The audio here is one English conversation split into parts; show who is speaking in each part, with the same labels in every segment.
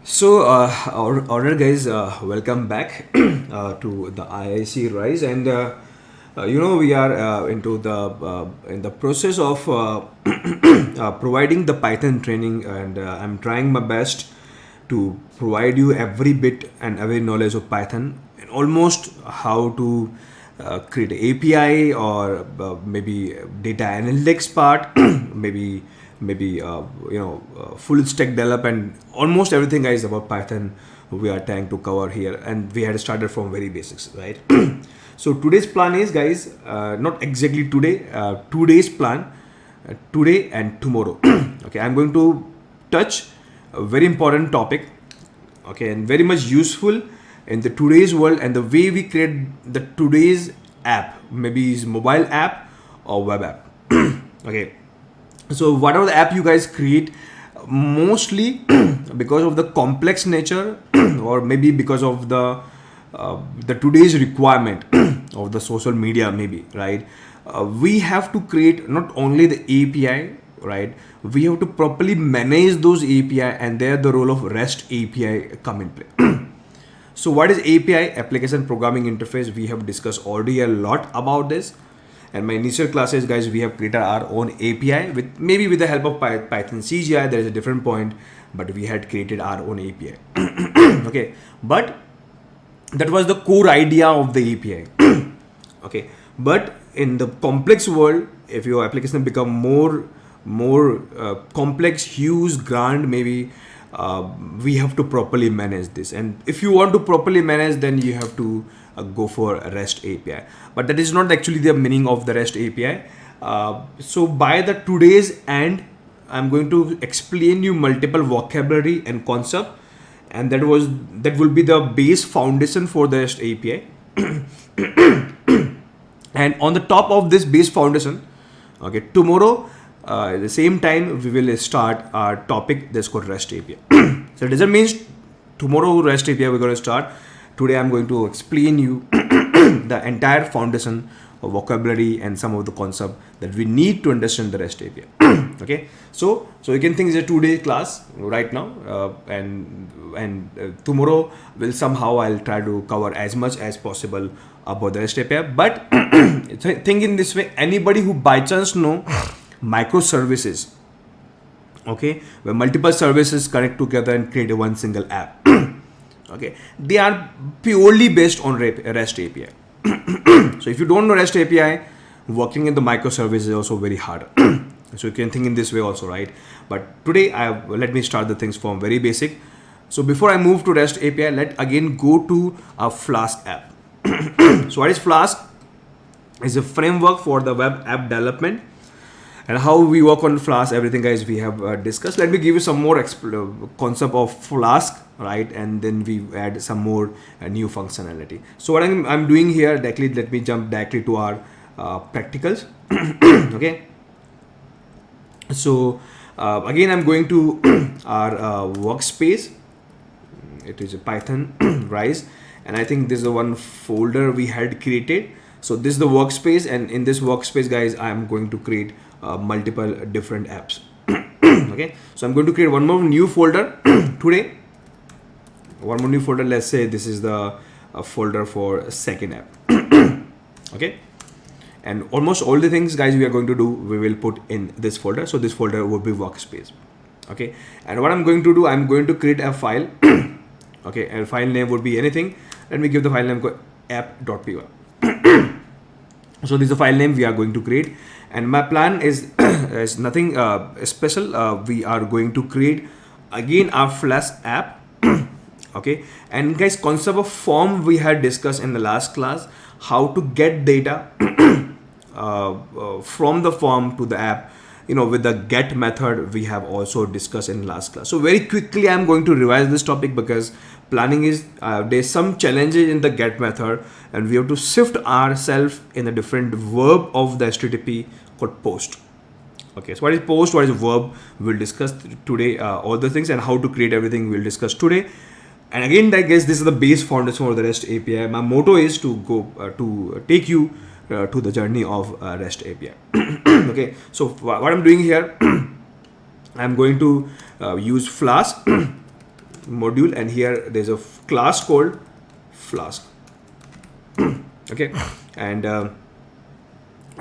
Speaker 1: Alright, guys, welcome back to the IIC Rise, and we are into the in the process of providing the Python training, and I'm trying my best to provide you every bit and every knowledge of Python, and almost how to create an API, or maybe data analytics part, maybe full stack development, almost everything, guys, about Python we are trying to cover here, and we had started from very basics, right? So today's plan is, guys, not exactly today, 2 days plan, today and tomorrow. Okay, I'm going to touch a very important topic, okay, and very much useful in the today's world, and the way we create the today's app, maybe is mobile app or web app. Okay, so whatever the app you guys create, mostly because of the complex nature, or maybe because of the today's requirement of the social media, maybe, right? We have to create not only the API, right? We have to properly manage those API, and there the role of REST API come in play. So what is API, application programming interface? We have discussed already a lot about this. And my initial classes, guys, we have created our own API with the help of Python CGI. There is a different point, but we had created our own API. Okay, but that was the core idea of the API. Okay, but in the complex world, if your application become more complex, huge, grand, maybe we have to properly manage this. And if you want to properly manage, then you have to go for a REST API. But that is not actually the meaning of the REST API. So by the today's end, I'm going to explain you multiple vocabulary and concept, and that will be the base foundation for the REST API. And on the top of this base foundation, okay, tomorrow at the same time we will start our topic that's called REST API. So it doesn't mean tomorrow REST API we're going to start. Today I'm going to explain you the entire foundation of vocabulary and some of the concept that we need to understand the REST API. Okay, so you can think it's a 2-day class right now, and tomorrow will somehow I'll try to cover as much as possible about the REST API. But think in this way: anybody who by chance know microservices, okay, where multiple services connect together and create a one single app. Okay, they are purely based on REST API. So if you don't know REST API, working in the microservice is also very hard. So you can think in this way also, right? But today, let me start the things from very basic. So before I move to REST API, let again go to a Flask app. So what is Flask? It's a framework for the web app development. And how we work on Flask, everything, guys, we have discussed. Let me give you some more concept of Flask, right? And then we add some more new functionality. So what I'm doing here, directly, let me jump directly to our practicals. Okay. So again, I'm going to our workspace. It is a Python Rise, and I think this is the one folder we had created. So this is the workspace, and in this workspace, guys, I'm going to create multiple different apps. Okay, so I'm going to create one more new folder today. One more new folder. Let's say this is the folder for second app. Okay, and almost all the things, guys, we are going to do, we will put in this folder. So this folder will be workspace. Okay, and what I'm going to do, I'm going to create a file. Okay, and file name would be anything. Let me give the file name app.py. So this is the file name we are going to create, and my plan is nothing special. We are going to create again our Flask app. Okay, and guys, concept of form we had discussed in the last class, how to get data from the form to the app, with the get method we have also discussed in last class. So very quickly I'm going to revise this topic, because planning is there's some challenges in the get method, and we have to shift ourselves in a different verb of the HTTP called post. Okay, so what is post, what is verb, we'll discuss today. All the things and how to create everything we'll discuss today. And again, I guess this is the base foundation for the REST API. My motto is to go to take you to the journey of REST API. Okay, so what I'm doing here, I'm going to use Flask. module, and here there's a class called Flask. Okay, and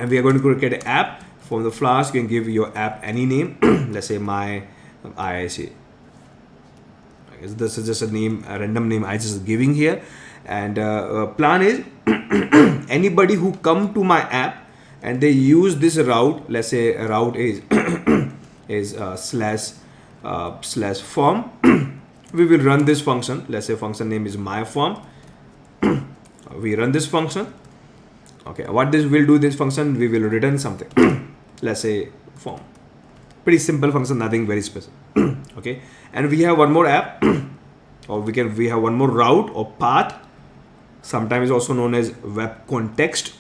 Speaker 1: we are going to create an app from the Flask. You can give your app any name. Let's say my IIC. I guess this is just a name, a random name I just giving here. And plan is anybody who come to my app and they use this route. Let's say route is slash form. We will run this function. Let's say function name is my form. We run this function. Okay, what this will do, this function, we will return something. Let's say form. Pretty simple function, nothing very special. Okay, and we have one more app, or we have one more route or path. Sometimes also known as web context.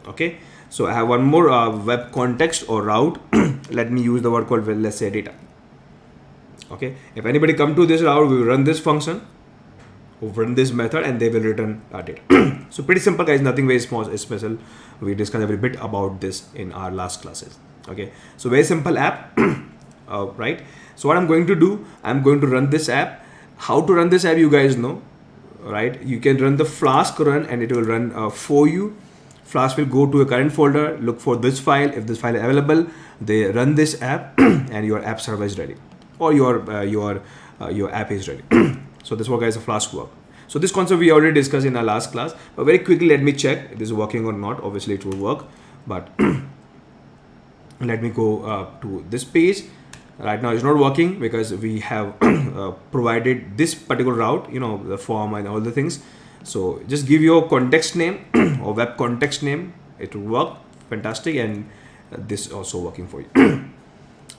Speaker 1: Okay, so I have one more web context or route. Let me use the word called, let's say, data. Okay, if anybody come to this route, we will run this function, run this method, and they will return data. So pretty simple, guys, nothing very special. We discussed every bit about this in our last classes. Okay, so very simple app. Right, so what I'm going to do, I'm going to run this app. How to run this app, you guys know, right? You can run the Flask run and it will run for you. Flask will go to a current folder, look for this file. If this file is available, they run this app and your app server is ready, or your app is ready. So this work, guys, a Flask work. So this concept we already discussed in our last class, but very quickly let me check if this is working or not. Obviously it will work, but let me go to this page. Right now it's not working because we have provided this particular route, you know, the form and all the things. So just give your context name or web context name. It will work fantastic, and this is also working for you.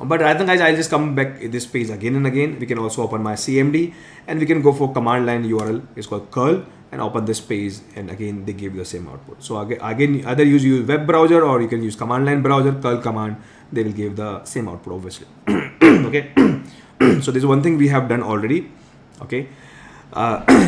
Speaker 1: But I think, guys, I'll just come back this page again and again. We can also open my CMD and we can go for command line URL. It's called curl, and open this page, and again they give you the same output. So again either use web browser or you can use command line browser, curl command. They will give the same output, obviously. Okay. So this is one thing we have done already. Okay.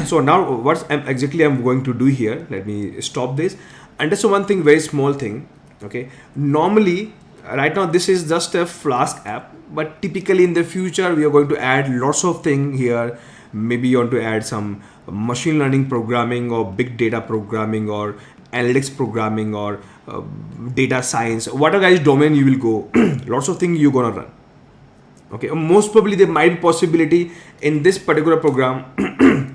Speaker 1: So now what exactly I'm going to do here, let me stop this. Understand one thing, very small thing. Okay, normally right now this is just a Flask app, but typically in the future we are going to add lots of things here. Maybe you want to add some machine learning programming or big data programming or analytics programming or data science, whatever, guys, domain you will go. Lots of things you're gonna run. Okay, most probably there might be possibility in this particular program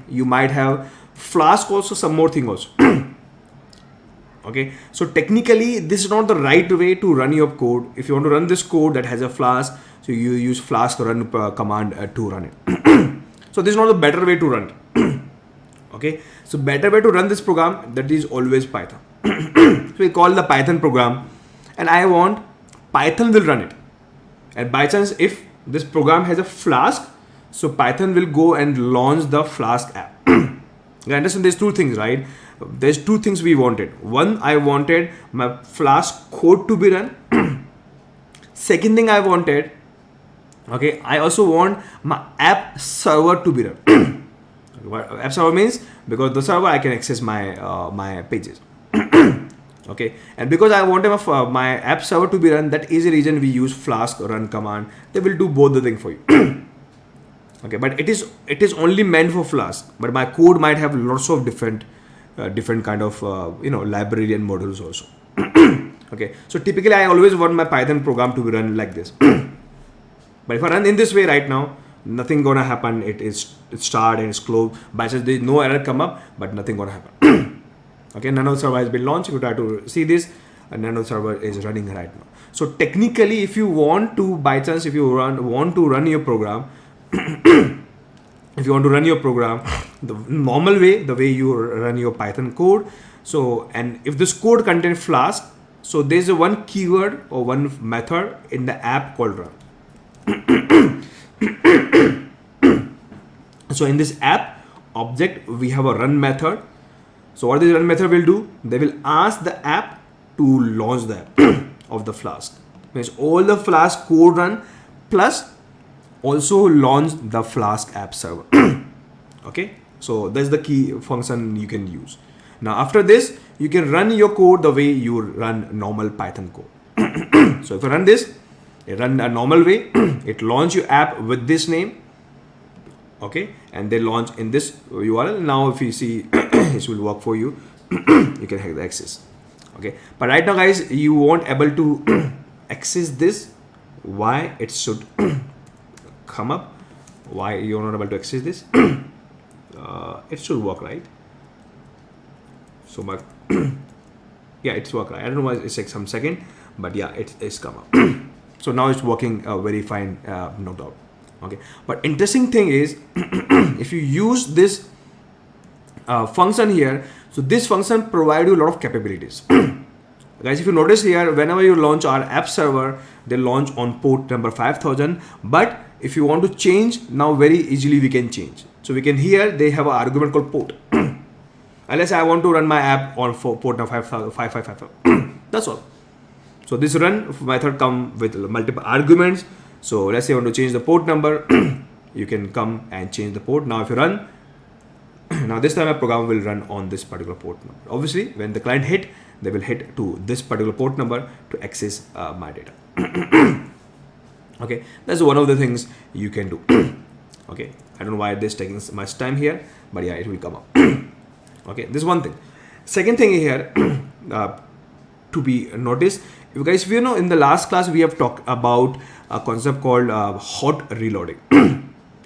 Speaker 1: you might have Flask also, some more thing also. Okay, so technically this is not the right way to run your code. If you want to run this code that has a Flask, so you use Flask run command to run it. So this is not the better way to run it. Okay, so better way to run this program, that is always Python. So we call the Python program, and I want Python will run it. And by chance, if this program has a Flask, so Python will go and launch the Flask app. You understand, there's two things, right? There's two things we wanted. One, I wanted my Flask code to be run. Second thing I wanted, okay, I also want my app server to be run. What app server means, because the server I can access my my pages. Okay, and because I wanted my app server to be run, that is the reason we use Flask run command. They will do both the thing for you. Okay, but it is only meant for Flask, but my code might have lots of different kind of library and modules also. Okay, so typically I always want my Python program to be run like this. But if I run in this way right now, nothing gonna happen. It's start and it's closed. By chance there is no error come up, but nothing gonna happen. Okay, nano server has been launched. If you try to see this, a nano server is running right now. So technically, if you want to, by chance, if you want to run your program, if you want to run your program the normal way, the way you run your Python code, so, and if this code contains Flask, so there's a one keyword or one method in the app called run. So in this app object we have a run method. So what this run method will do, they will ask the app to launch the app of the Flask. Means all the Flask code run plus also launch the Flask app server. Okay, so that's the key function you can use. Now after this, you can run your code the way you run normal Python code. So if you run this, it run a normal way, it launch your app with this name. okay, and they launch in this URL. Now if you see this will work for you. You can have the access, okay, but right now guys you won't able to access this. Why it should come up, why you're not able to access this? It should work, right? So my yeah, it's work, right? I don't know why it's like some second, but yeah, it's come up. So now it's working very fine, no doubt. Okay, but interesting thing is if you use this function here, so this function provide you a lot of capabilities. Guys, if you notice here, whenever you launch our app server, they launch on port number 5000. But if you want to change, now very easily we can change. So we can here, they have an argument called port. Unless I want to run my app on port number 5555. That's all. So this run method come with multiple arguments. So let's say you want to change the port number, you can come and change the port. Now if you run, now this time a program will run on this particular port number. Obviously, when the client hit, they will hit to this particular port number to access my data. Okay, that's one of the things you can do. Okay, I don't know why this is taking much time here, but yeah, it will come up. Okay, this is one thing. Second thing here to be noticed, you guys, if you know, in the last class we have talked about a concept called hot reloading.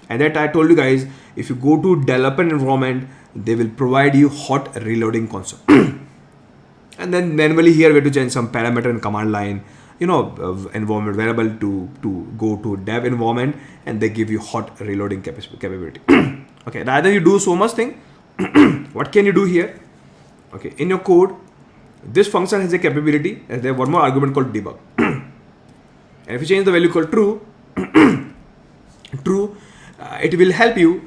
Speaker 1: And that I told you guys, if you go to development environment, they will provide you hot reloading concept. And then manually here we have to change some parameter in command line, you know, environment variable to go to dev environment, and they give you hot reloading capability. Okay, rather you do so much thing. What can you do here? Okay, in your code, this function has a capability, and they have one more argument called debug. And if you change the value called true, it will help you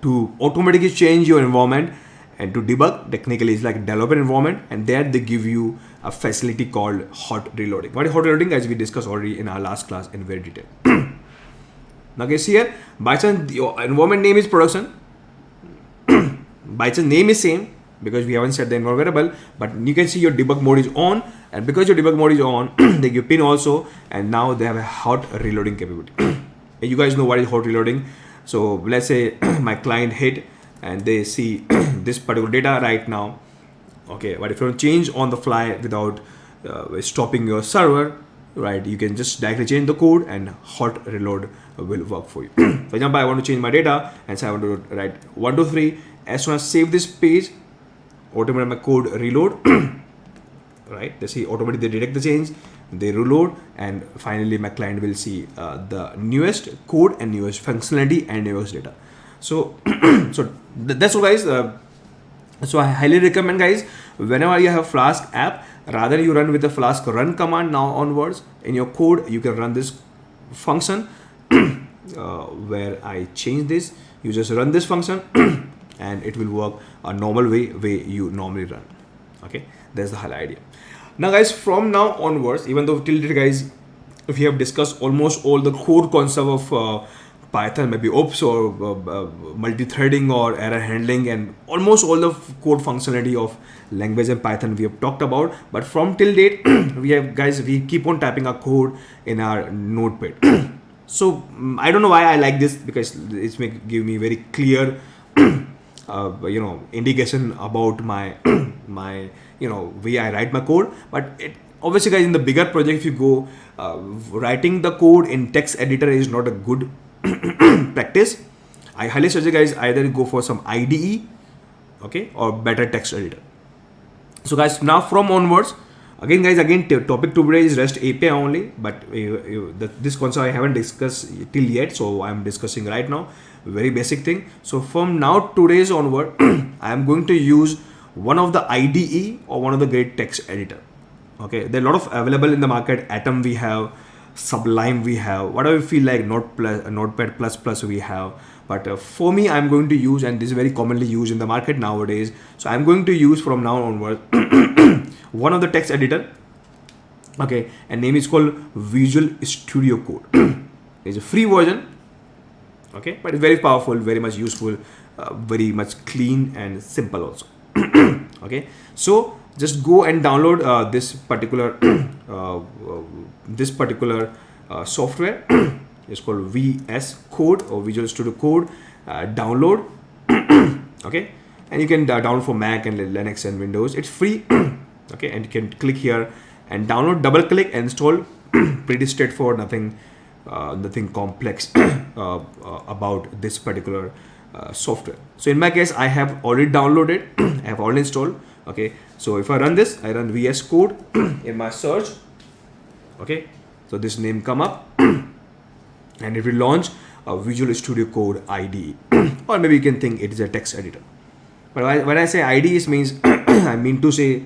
Speaker 1: to automatically change your environment and to debug. Technically it's like development environment, and there they give you a facility called hot reloading. What is hot reloading? As we discussed already in our last class in very detail. Now guys, here by chance your environment name is production. By chance name is same because we haven't set the environment variable, but you can see your debug mode is on, and because your debug mode is on, they give pin also, and now they have a hot reloading capability. You guys know what is hot reloading. So let's say my client hit and they see this particular data right now. Okay, but if you want to change on the fly without stopping your server, right, you can just directly change the code and hot reload will work for you. For example, I want to change my data and say I want to write 1, 2, 3. As soon as I save this page, automatically my code reload. Right, they see automatically they detect the change, they reload, and finally my client will see the newest code and newest functionality and newest data. So that's all guys. So I highly recommend guys, whenever you have Flask app, rather you run with the Flask run command. Now onwards in your code you can run this function where I change this. You just run this function and it will work a normal way you normally run. Okay, that's the whole idea. Now guys, from now onwards, even though till today guys, if we have discussed almost all the core concept of Python, maybe ops or multi-threading or error handling, and almost all the code functionality of language in Python we have talked about. But from till date, we keep on typing our code in our notepad. So I don't know why I like this, because it's give me very clear indication about my way I write my code. But it obviously guys, in the bigger project, if you go writing the code in text editor is not a good practice. I highly suggest guys either go for some IDE, okay, or better text editor. So guys, now from onwards, again topic today is REST API only, but this concept I haven't discussed till yet, so I'm discussing right now, very basic thing. So from now today's onward, I am going to use one of the IDE or one of the great text editor. Okay, there are a lot of available in the market. Atom we have, Sublime we have, whatever you feel like, Notepad plus we have. But for me, I'm going to use, and this is very commonly used in the market nowadays, so I'm going to use from now onward one of the text editor. Okay, and name is called Visual Studio Code. It's a free version. Okay, but it's very powerful, very much useful, very much clean and simple also. Okay, so just go and download this particular software. It's called VSCode or Visual Studio Code download. Okay, and you can download for Mac and Linux and Windows. It's free. Okay, and you can click here and download, double click and install. Pretty straightforward, nothing complex about this particular software. So in my case, I have already downloaded, I have already installed. Okay, so if I run this, I run VS Code in my search. Okay, so this name come up and it will launch a Visual Studio Code IDE, or maybe you can think it is a text editor. But when I say IDE, it means I mean to say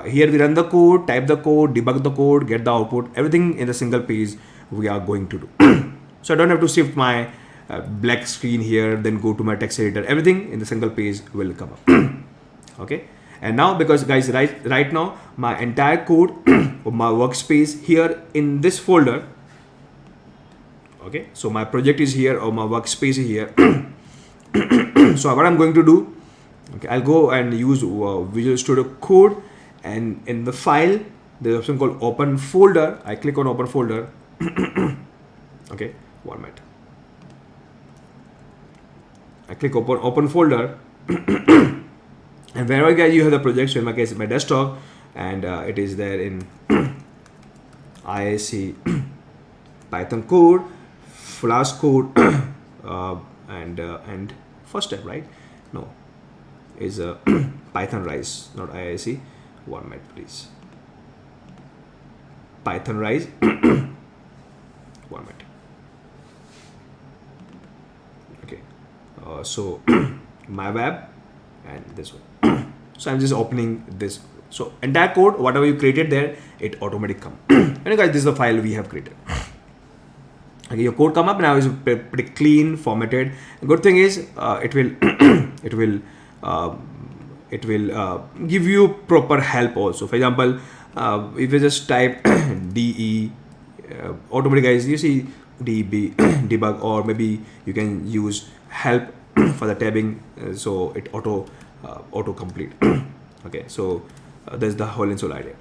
Speaker 1: here we run the code, type the code, debug the code, get the output, everything in the single page we are going to do. So I don't have to shift my black screen here, then go to my text editor. Everything in the single page will come up. Okay, and now because guys, right now my entire code of my workspace here in this folder. Okay, so my project is here or my workspace is here. So what I'm going to do, okay, I'll go and use Visual Studio Code, and in the file there's an option called open folder. I click on open folder. Okay, 1 minute. I click open folder. And wherever guys you have the project, so in my case my desktop, and it is there in IIC Python code, Flask code, and first step, right? No, is Python Rise, not IIC. 1 minute please. Python Rise. 1 minute. Okay, so my web and this one. So I'm just opening this. So entire code, whatever you created there, it automatically come. And guys, this is the file we have created. Okay, your code come up now is pretty clean, formatted. The good thing is it will give you proper help also. For example, if you just type de automatically, guys, you see debug, or maybe you can use help for the tabbing, so it auto complete. Okay, so that's the whole install idea.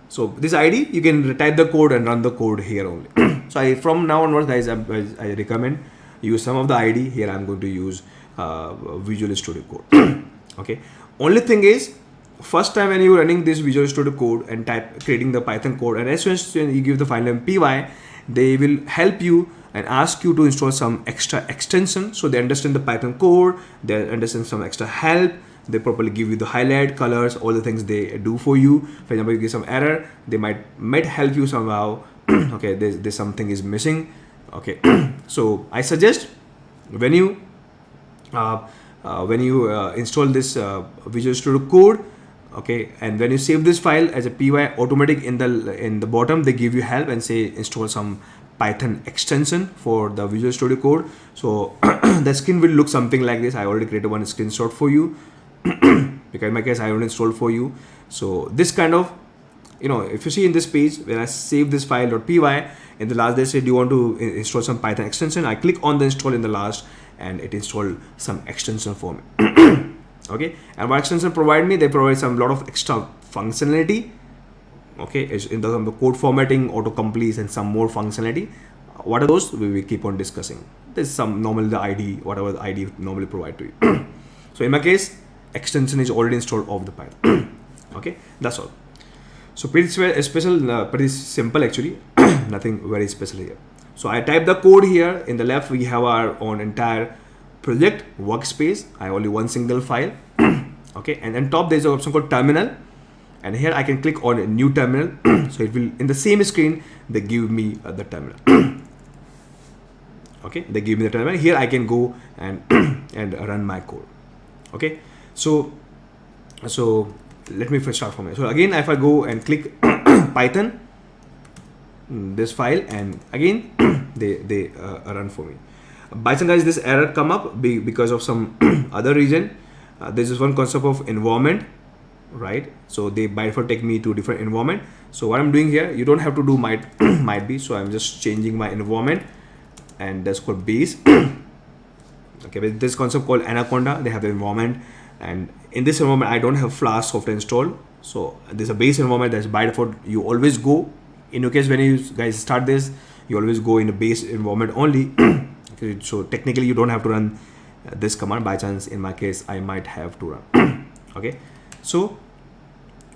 Speaker 1: So this ID, you can type the code and run the code here only. So from now onwards, guys, I recommend use some of the ID. Here I'm going to use Visual Studio Code. Okay, only thing is, first time when you're running this Visual Studio Code and creating the Python code, and as soon as you give the file name py, they will help you and ask you to install some extra extension, so they understand the Python code, they understand some extra help, they properly give you the highlight, colors, all the things they do for you. For example, you get some error, they might help you somehow. Okay, there's something is missing. Okay, so I suggest when you install this Visual Studio Code, okay, and when you save this file as a py, automatic in the bottom they give you help and say install some Python extension for the Visual Studio Code. So the screen will look something like this. I already created one screenshot for you because in my case I already installed for you. So this kind of, if you see in this page, when I save this file .py, in the last they said, do you want to install some Python extension? I click on the install in the last, and it installed some extension for me. Okay, and what extension provide me? They provide some lot of extra functionality. Okay, it's in the code formatting, autocomplete, and some more functionality. What are those? We will keep on discussing. There's some normally the ID, whatever the ID normally provide to you. So in my case, extension is already installed of the Python. Okay, that's all. So pretty special, pretty simple actually. Nothing very special here. So I type the code here. In the left, we have our own entire project workspace. I only one single file. Okay, and then top there's an option called terminal, and here I can click on a new terminal. So it will, in the same screen, they give me the terminal. Okay, they give me the terminal. Here I can go and and run my code. Okay, so let me first start from here. So again, if I go and click Python, this file, and again they run for me. By some guys, this error come up because of some other reason. This is one concept of environment, right? So they by default take me to different environment. So what I'm doing here, you don't have to do might be. So I'm just changing my environment, and that's called base. Okay, with this concept called Anaconda, they have the environment, and in this environment I don't have Flask software installed. So there's a base environment that's by default you always go. In your case, when you guys start this, you always go in a base environment only. Okay, so technically you don't have to run this command. By chance, in my case, I might have to run. Okay, so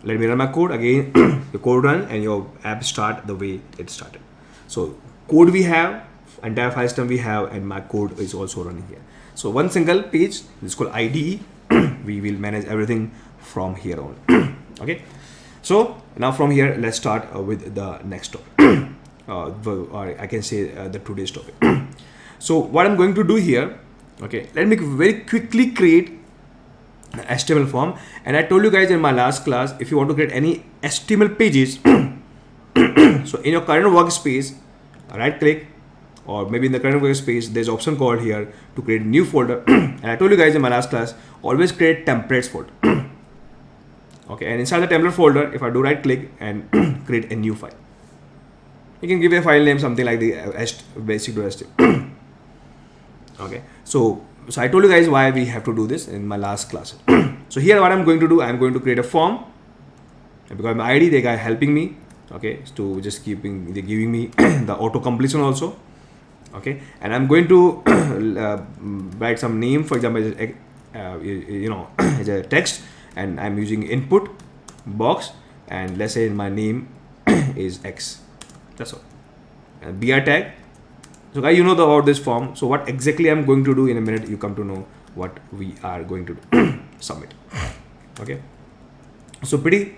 Speaker 1: let me run my code again. The code run and your app start the way it started. So code we have, entire file system we have, and my code is also running here. So one single page, this is called IDE. We will manage everything from here on. Okay, so now from here, let's start with the next topic, or I can say the today's topic. So what I'm going to do here, okay, let me very quickly create an HTML form. And I told you guys in my last class, if you want to create any HTML pages, so in your current workspace, right click, or maybe in the current workspace, there's an option called here to create a new folder. And I told you guys in my last class, always create templates folder. Okay, and inside the template folder, if I do right click and create a new file, you can give a file name something like the basic.html. Okay, so I told you guys why we have to do this in my last class. So here what I'm going to do, I'm going to create a form, because my ID, they are helping me. Okay, to just giving me the auto completion also. Okay, and I'm going to write some name, for example, as a text, and I'm using input box, and let's say my name is X. That's all. And BR tag. So guys, you know about this form. So what exactly I'm going to do in a minute, you come to know what we are going to do. Submit. Okay. So pretty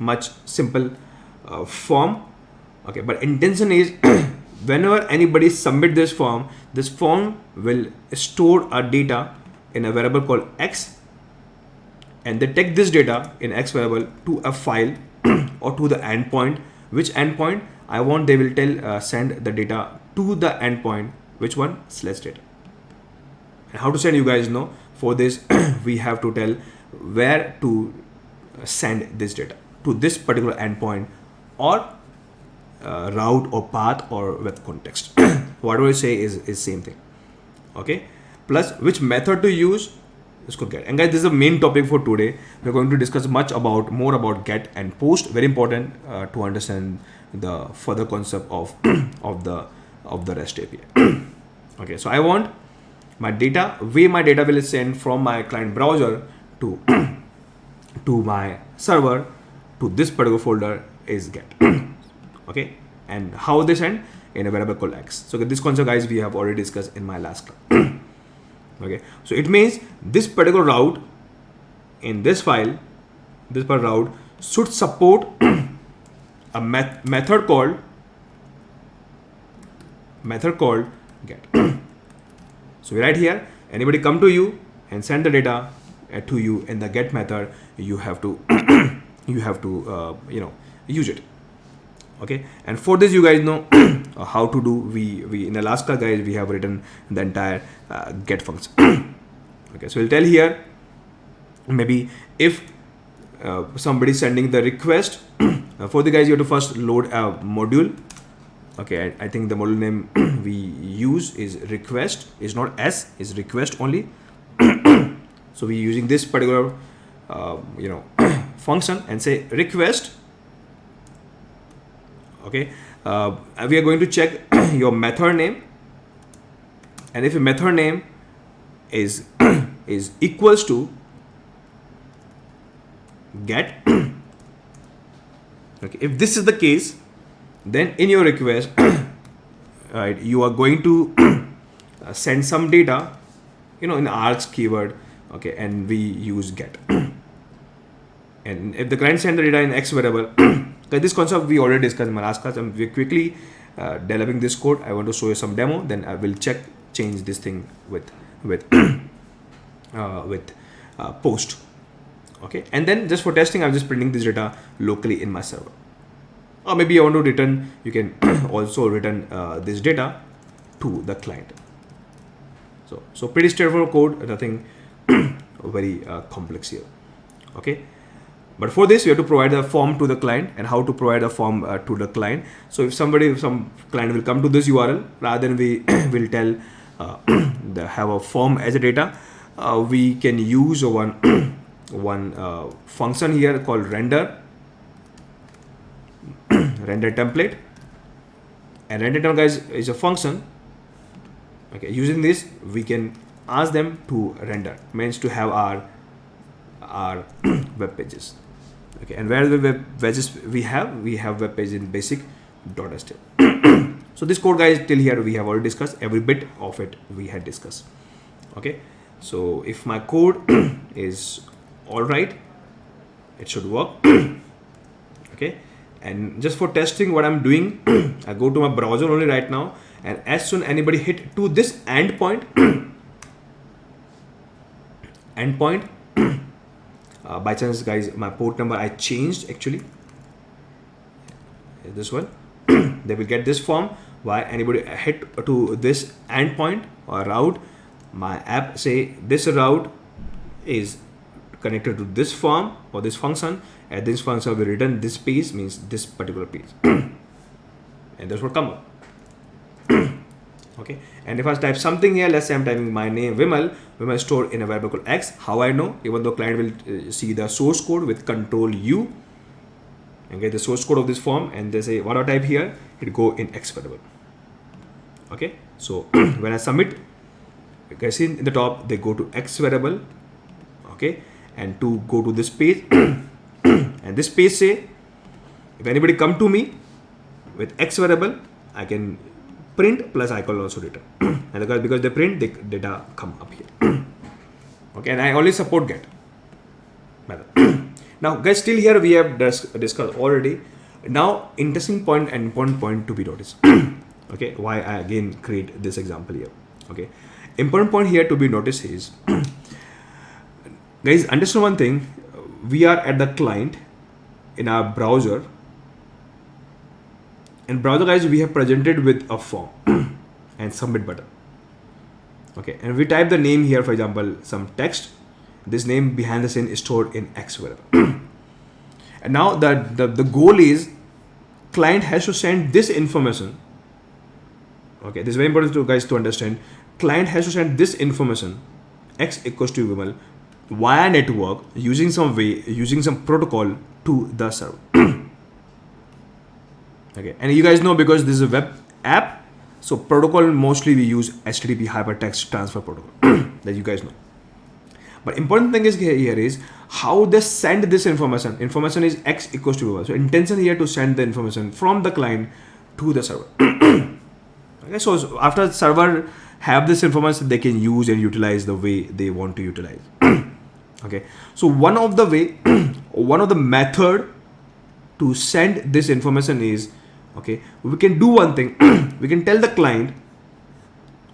Speaker 1: much simple form. Okay, but intention is whenever anybody submit this form will store a data in a variable called X, and they take this data in X variable to a file or to the endpoint. Which endpoint I want, they will tell send the data to the endpoint, which one, /data. And how to send, you guys know. For this we have to tell where to send this data, to this particular endpoint, or route or path or web context. Whatever I say is same thing. Okay, plus which method to use, this could get. And guys, this is the main topic for today. We're going to discuss more about get and post. Very important to understand the further concept of the REST API. Okay, so I want my data, where my data will send from my client browser to my server, to this particular folder is get. Okay, and how they send, in a variable called X. So this concept, guys, we have already discussed in my last class. Okay, so it means this particular route in this file, this particular route should support a method called get. So right here, anybody come to you and send the data to you in the get method, you have to use it. Okay, and for this, you guys know how to do. We in the last class, guys, we have written the entire get function. Okay, so we'll tell here, maybe if somebody sending the request, for the guys, you have to first load a module. Okay, I think the module name we use is request, is not S, is request only. So we're using this particular function and say request. Okay, we are going to check your method name, and if your method name is equals to get, okay, if this is the case, then in your request, right, you are going to send some data, in args keyword. Okay, and we use get. And if the client send the data in X variable, this concept we already discussed in my last class, and we're quickly developing this code. I want to show you some demo, then I will change this thing with post. Okay, and then just for testing, I'm just printing this data locally in my server. Or maybe I want to return, you can also return this data to the client. So pretty straightforward code, nothing very complex here. Okay, but for this, we have to provide a form to the client, and how to provide a form to the client. So if some client will come to this URL, rather than we will tell have a form as a data, we can use one function here called render template, And render time, guys, is a function. Okay, using this we can ask them to render, means to have our web pages. Okay, and where the web pages we have web page in basic.html. So this code, guys, till here we have already discussed, every bit of it we had discussed. Okay, so if my code is all right, it should work. Okay, and just for testing what I'm doing, I go to my browser only right now, and as soon anybody hit to this endpoint, by chance, guys, my port number I changed actually, this one. They will get this form. Why? Anybody hit to this endpoint or route, my app say this route is connected to this form or this function, and this function will return this page, means this particular page. And that's what come up. Okay, and if I type something here, let's say I'm typing my name Vimal stored in a variable called X. How I know? Even though client will see the source code with Control U and get the source code of this form, and they say what I type here, it go in X variable. Okay, so when I submit, you guys see in the top they go to X variable. Okay, and to go to this page, and this page say if anybody come to me with X variable, I can print plus I can also return. And because they print, the data come up here. Okay, and I only support get. Now, guys, still here we have discussed already. Now, interesting point and important point to be noticed. Okay, why I again create this example here. Okay, important point here to be noticed is, guys, understand one thing. We are at the client in our browser. In browser, guys, we have presented with a form and submit button. Okay, and we type the name here, for example, some text. This name behind the scene is stored in X variable. And now the goal is client has to send this information. Okay, this is very important to guys to understand. Client has to send this information, X equals to Vimal, via network using some protocol to the server. Okay, and you guys know, because this is a web app, so protocol mostly we use HTTP hypertext transfer protocol that you guys know. But important thing is here is how they send this information. Information is X equals to Vimal. So intention here to send the information from the client to the server. Okay, so after the server have this information, they can use and utilize the way they want to utilize. Okay, so one of the method to send this information is, okay, we can do one thing. We can tell the client,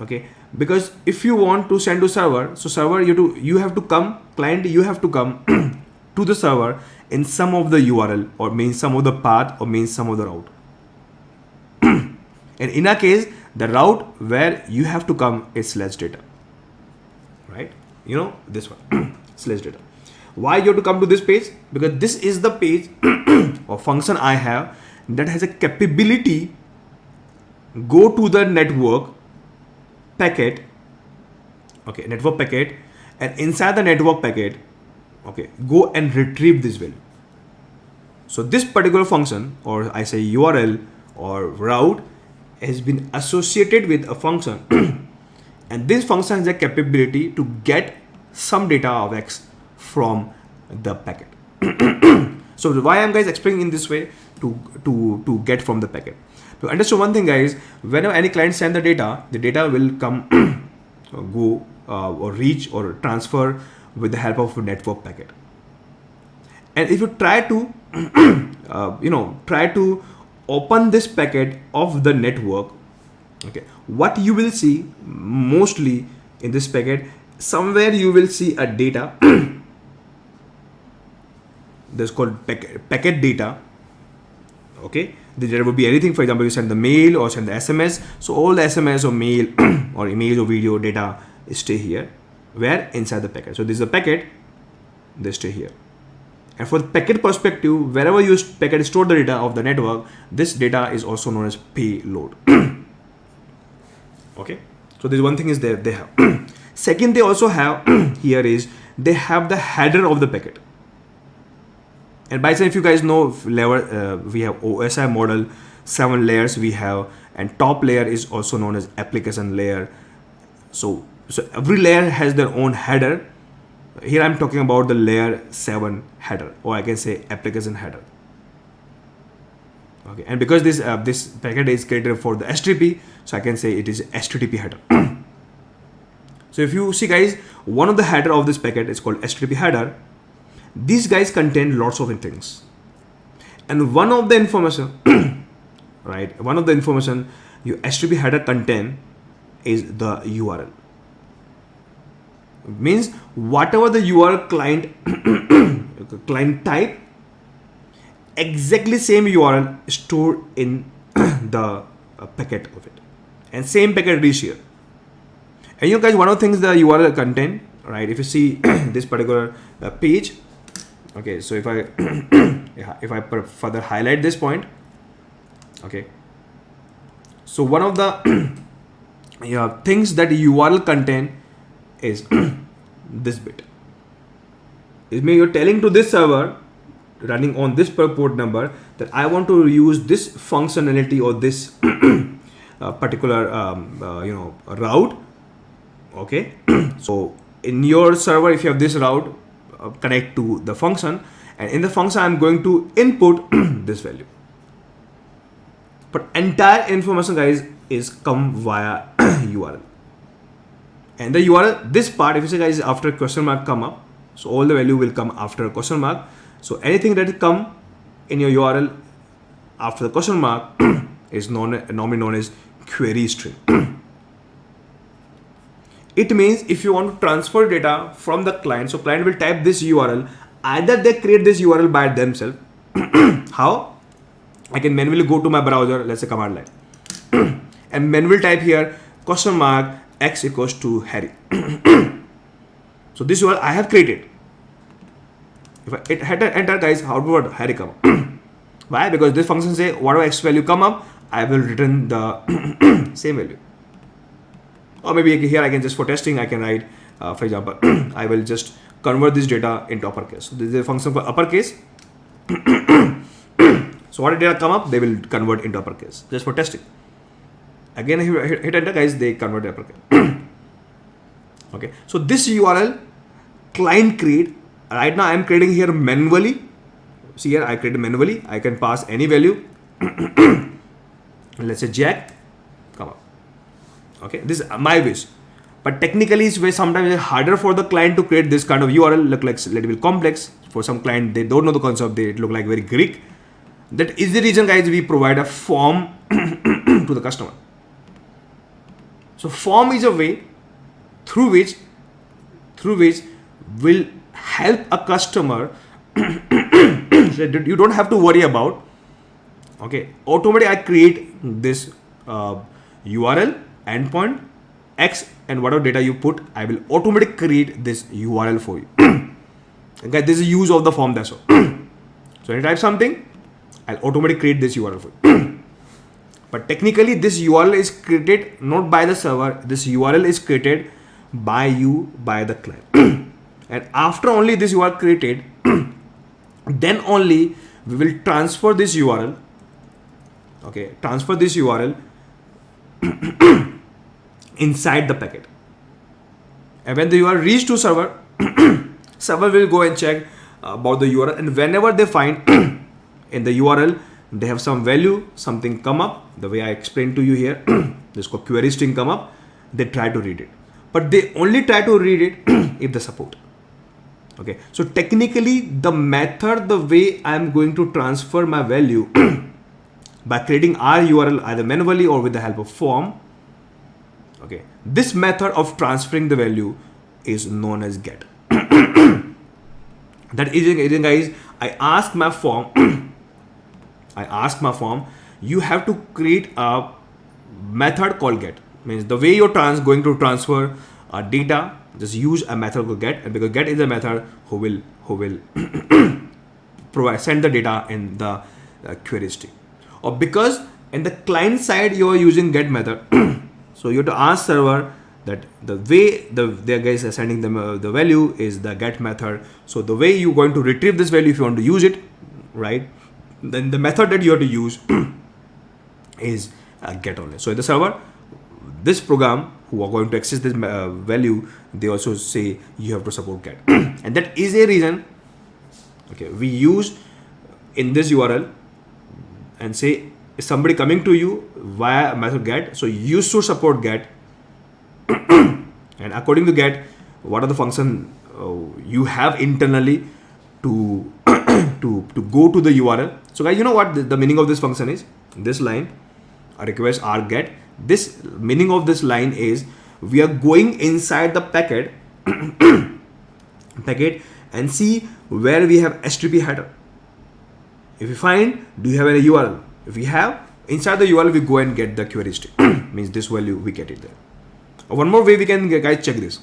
Speaker 1: okay, because if you want to send to server, so server you have to come, client you have to come to the server in some of the URL, or means some of the path, or means some of the route. And in our case, the route where you have to come is /data, right? You know this one, /data. Why you have to come to this page? Because this is the page or function I have that has a capability go to the network packet, okay, network packet, and inside the network packet, okay, go and retrieve this value. So this particular function, or I say URL or route, has been associated with a function and this function has a capability to get some data of X from the packet. So why I'm guys explaining in this way, to get from the packet. To understand one thing, guys, whenever any client send the data will come go or reach or transfer with the help of a network packet. And if you try to try to open this packet of the network, okay, what you will see mostly in this packet, somewhere you will see a data that's called packet data. Okay, there will be anything. For example, you send the mail or send the SMS, so all the SMS or mail or image or video data stay here, where inside the packet. So this is a packet, they stay here. And for the packet perspective, wherever you packet store the data of the network, this data is also known as payload. Okay, so this one thing is there they have. Second, they also have here is they have the header of the packet. And by the way, if you guys know, we have OSI model, 7 layers we have, and top layer is also known as application layer. So every layer has their own header. Here I'm talking about the layer 7 header, or I can say application header. Okay, and because this packet is created for the HTTP, so I can say it is HTTP header. So if you see guys, one of the header of this packet is called HTTP header. These guys contain lots of things, and one of the information, right? One of the information your HTTP header contain is the URL. Means whatever the URL client type, exactly same URL stored in the packet of it, and same packet reach here. And you guys, one of the things the URL contain, right? If you see this particular page, okay. So if I if I further highlight this point, okay. So one of the things that URL contain is this bit. It means you're telling to this server running on this port number that I want to use this functionality or this particular route. Okay. So in your server, if you have this route, connect to the function, and in the function I'm going to input this value. But entire information guys is come via URL. And the URL, this part, if you say guys after question mark come up, so all the value will come after question mark. So anything that come in your URL after the question mark is normally known as query string. It means if you want to transfer data from the client, so client will type this URL. Either they create this URL by themselves. How? I can manually go to my browser, let's say command line, and manually type here question mark x equals to Harry. So this URL I have created. If I hit enter guys, how would Harry come up? Why? Because this function say whatever x value come up, I will return the same value. Or maybe here I can just for testing I can write for example I will just convert this data into uppercase. So this is a function for uppercase. So what data come up, they will convert into uppercase just for testing. Again, if you hit enter guys, they convert to uppercase. Okay, so this URL client create. Right now I am creating here manually. See here I created manually. I can pass any value. Let's say Jack, come up. Okay, this is my wish. But technically it's way sometimes it's harder for the client to create this kind of URL. Look like a little bit complex. For some client, they don't know the concept. They look like very Greek. That is the reason guys we provide a form to the customer. So form is a way through which will help a customer that you don't have to worry about. Okay, automatically I create this URL endpoint X, and whatever data you put, I will automatically create this URL for you. Okay, this is use of the form, that's all. So when you type something, I'll automatically create this URL for you. But technically this URL is created not by the server, this URL is created by you, by the client. And after only this URL created, then only we will transfer this URL. Okay, transfer this URL inside the packet. And when the URL reach to server, server will go and check about the URL, and whenever they find in the URL they have some value, something come up, the way I explained to you here, this called query string come up, they try to read it. But they only try to read it if they support. Okay, so technically the method, the way I am going to transfer my value by creating our URL either manually or with the help of form. Okay, this method of transferring the value is known as get. That is guys, I ask my form, you have to create a method called get. Means the way you're going to transfer data, just use a method called get, and because get is a method who will send the data in the query string. Or because in the client side you are using get method, so you have to ask server that the way the guys are sending them the value is the get method. So the way you're going to retrieve this value, if you want to use it, right, then the method that you have to use is get only. So in the server, this program who are going to access this value, they also say you have to support get. And that is a reason, okay, we use in this URL and say somebody coming to you via method get, so you should support get. And according to get, what are the function you have internally to to go to the URL. So guys, you know what the meaning of this function is? This line, a request r get, this meaning of this line is we are going inside the packet and see where we have HTTP header. If we find, do you have any URL? If we have, inside the URL we go and get the query string. Means this value we get it there. One more way we can guys check this.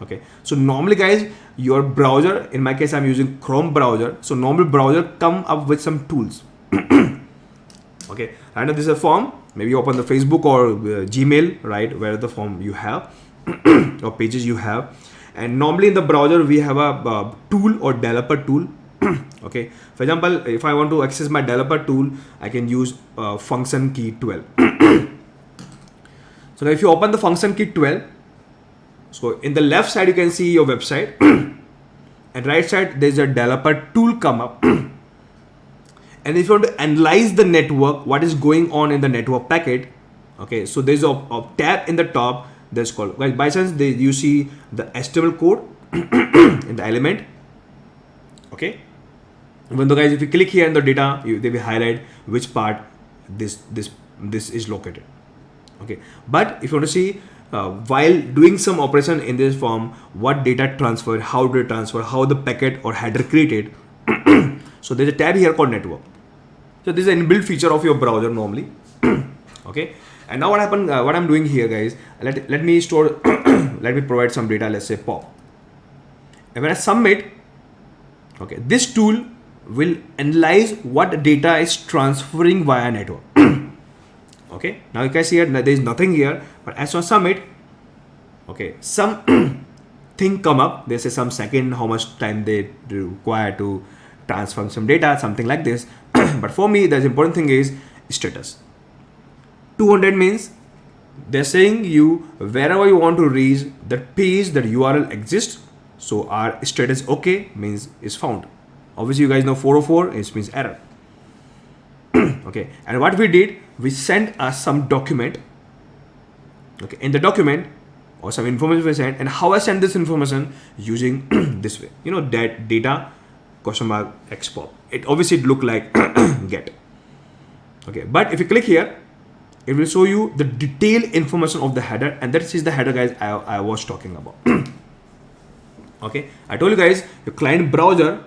Speaker 1: Okay, so normally guys, your browser, in my case I'm using Chrome browser, so normal browser come up with some tools. Okay, and this is a form, maybe you open the Facebook or Gmail, right, where the form you have or pages you have, and normally in the browser we have a tool or developer tool. Okay, for example, if I want to access my developer tool, I can use function key 12. So now if you open the function key 12, so in the left side you can see your website, and right side there's a developer tool come up. And if you want to analyze the network, what is going on in the network packet, okay, so there's a tab in the top that's called, guys, by chance you see the HTML code in the element. Okay, even though guys, if you click here in the data, they will highlight which part this is located. Okay, but if you want to see while doing some operation in this form, what data transfer, how data transfer, how the packet or header created. So there's a tab here called network. So this is an inbuilt feature of your browser normally. Okay, and now what happened? What I'm doing here, guys, let me store, let me provide some data. Let's say pop, and when I submit, okay, this tool will analyze what data is transferring via network. Okay, now you can see here there is nothing here, but as I submit, okay, some thing come up. They say some second, how much time they require to transfer some data, something like this. But for me, the important thing is status. 200 means they're saying you wherever you want to reach that page, that URL exists. So our status okay means is found. Obviously, you guys know 404 it means error. Okay, and what we did, we sent us some document. Okay, in the document or some information we sent, and how I send this information using this way. You know, that data !" export. It obviously look like get. Okay, but if you click here, it will show you the detailed information of the header, and that is the header, guys, I was talking about. Okay, I told you guys, your client browser,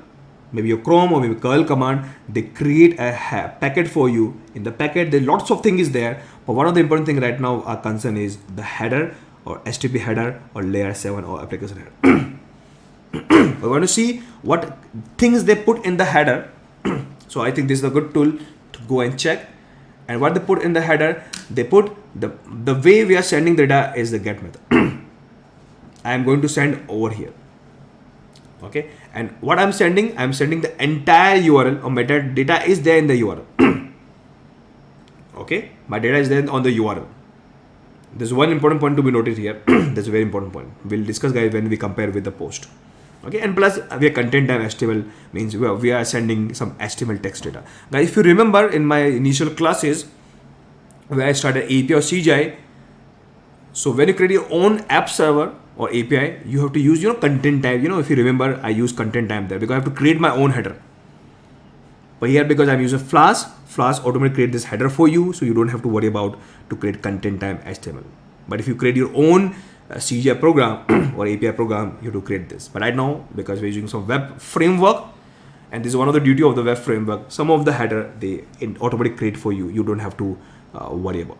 Speaker 1: maybe your Chrome or maybe curl command, they create a packet for you. In the packet, there lots of things is there, but one of the important thing right now our concern is the header or HTTP header or layer 7 or application header. We want to see what things they put in the header. So I think this is a good tool to go and check. And what they put in the header, they put the way we are sending the data is the get method. I am going to send over here. Okay, and what I'm sending the entire URL or metadata is there in the URL. Okay, my data is there on the URL. There's one important point to be noted here. That's a very important point. We'll discuss, guys, when we compare with the post. Okay, and plus we are content time HTML means we are sending some HTML text data. Now, if you remember in my initial classes where I started API or CGI, so when you create your own app server or API, you have to use, content type. If you remember, I use content type there because I have to create my own header. But here, because I'm using Flask automatically create this header for you, so you don't have to worry about to create content type HTML. But if you create your own CGI program or API program, you have to create this. But right now, because we're using some web framework, and this is one of the duty of the web framework, some of the header they automatically create for you. You don't have to worry about.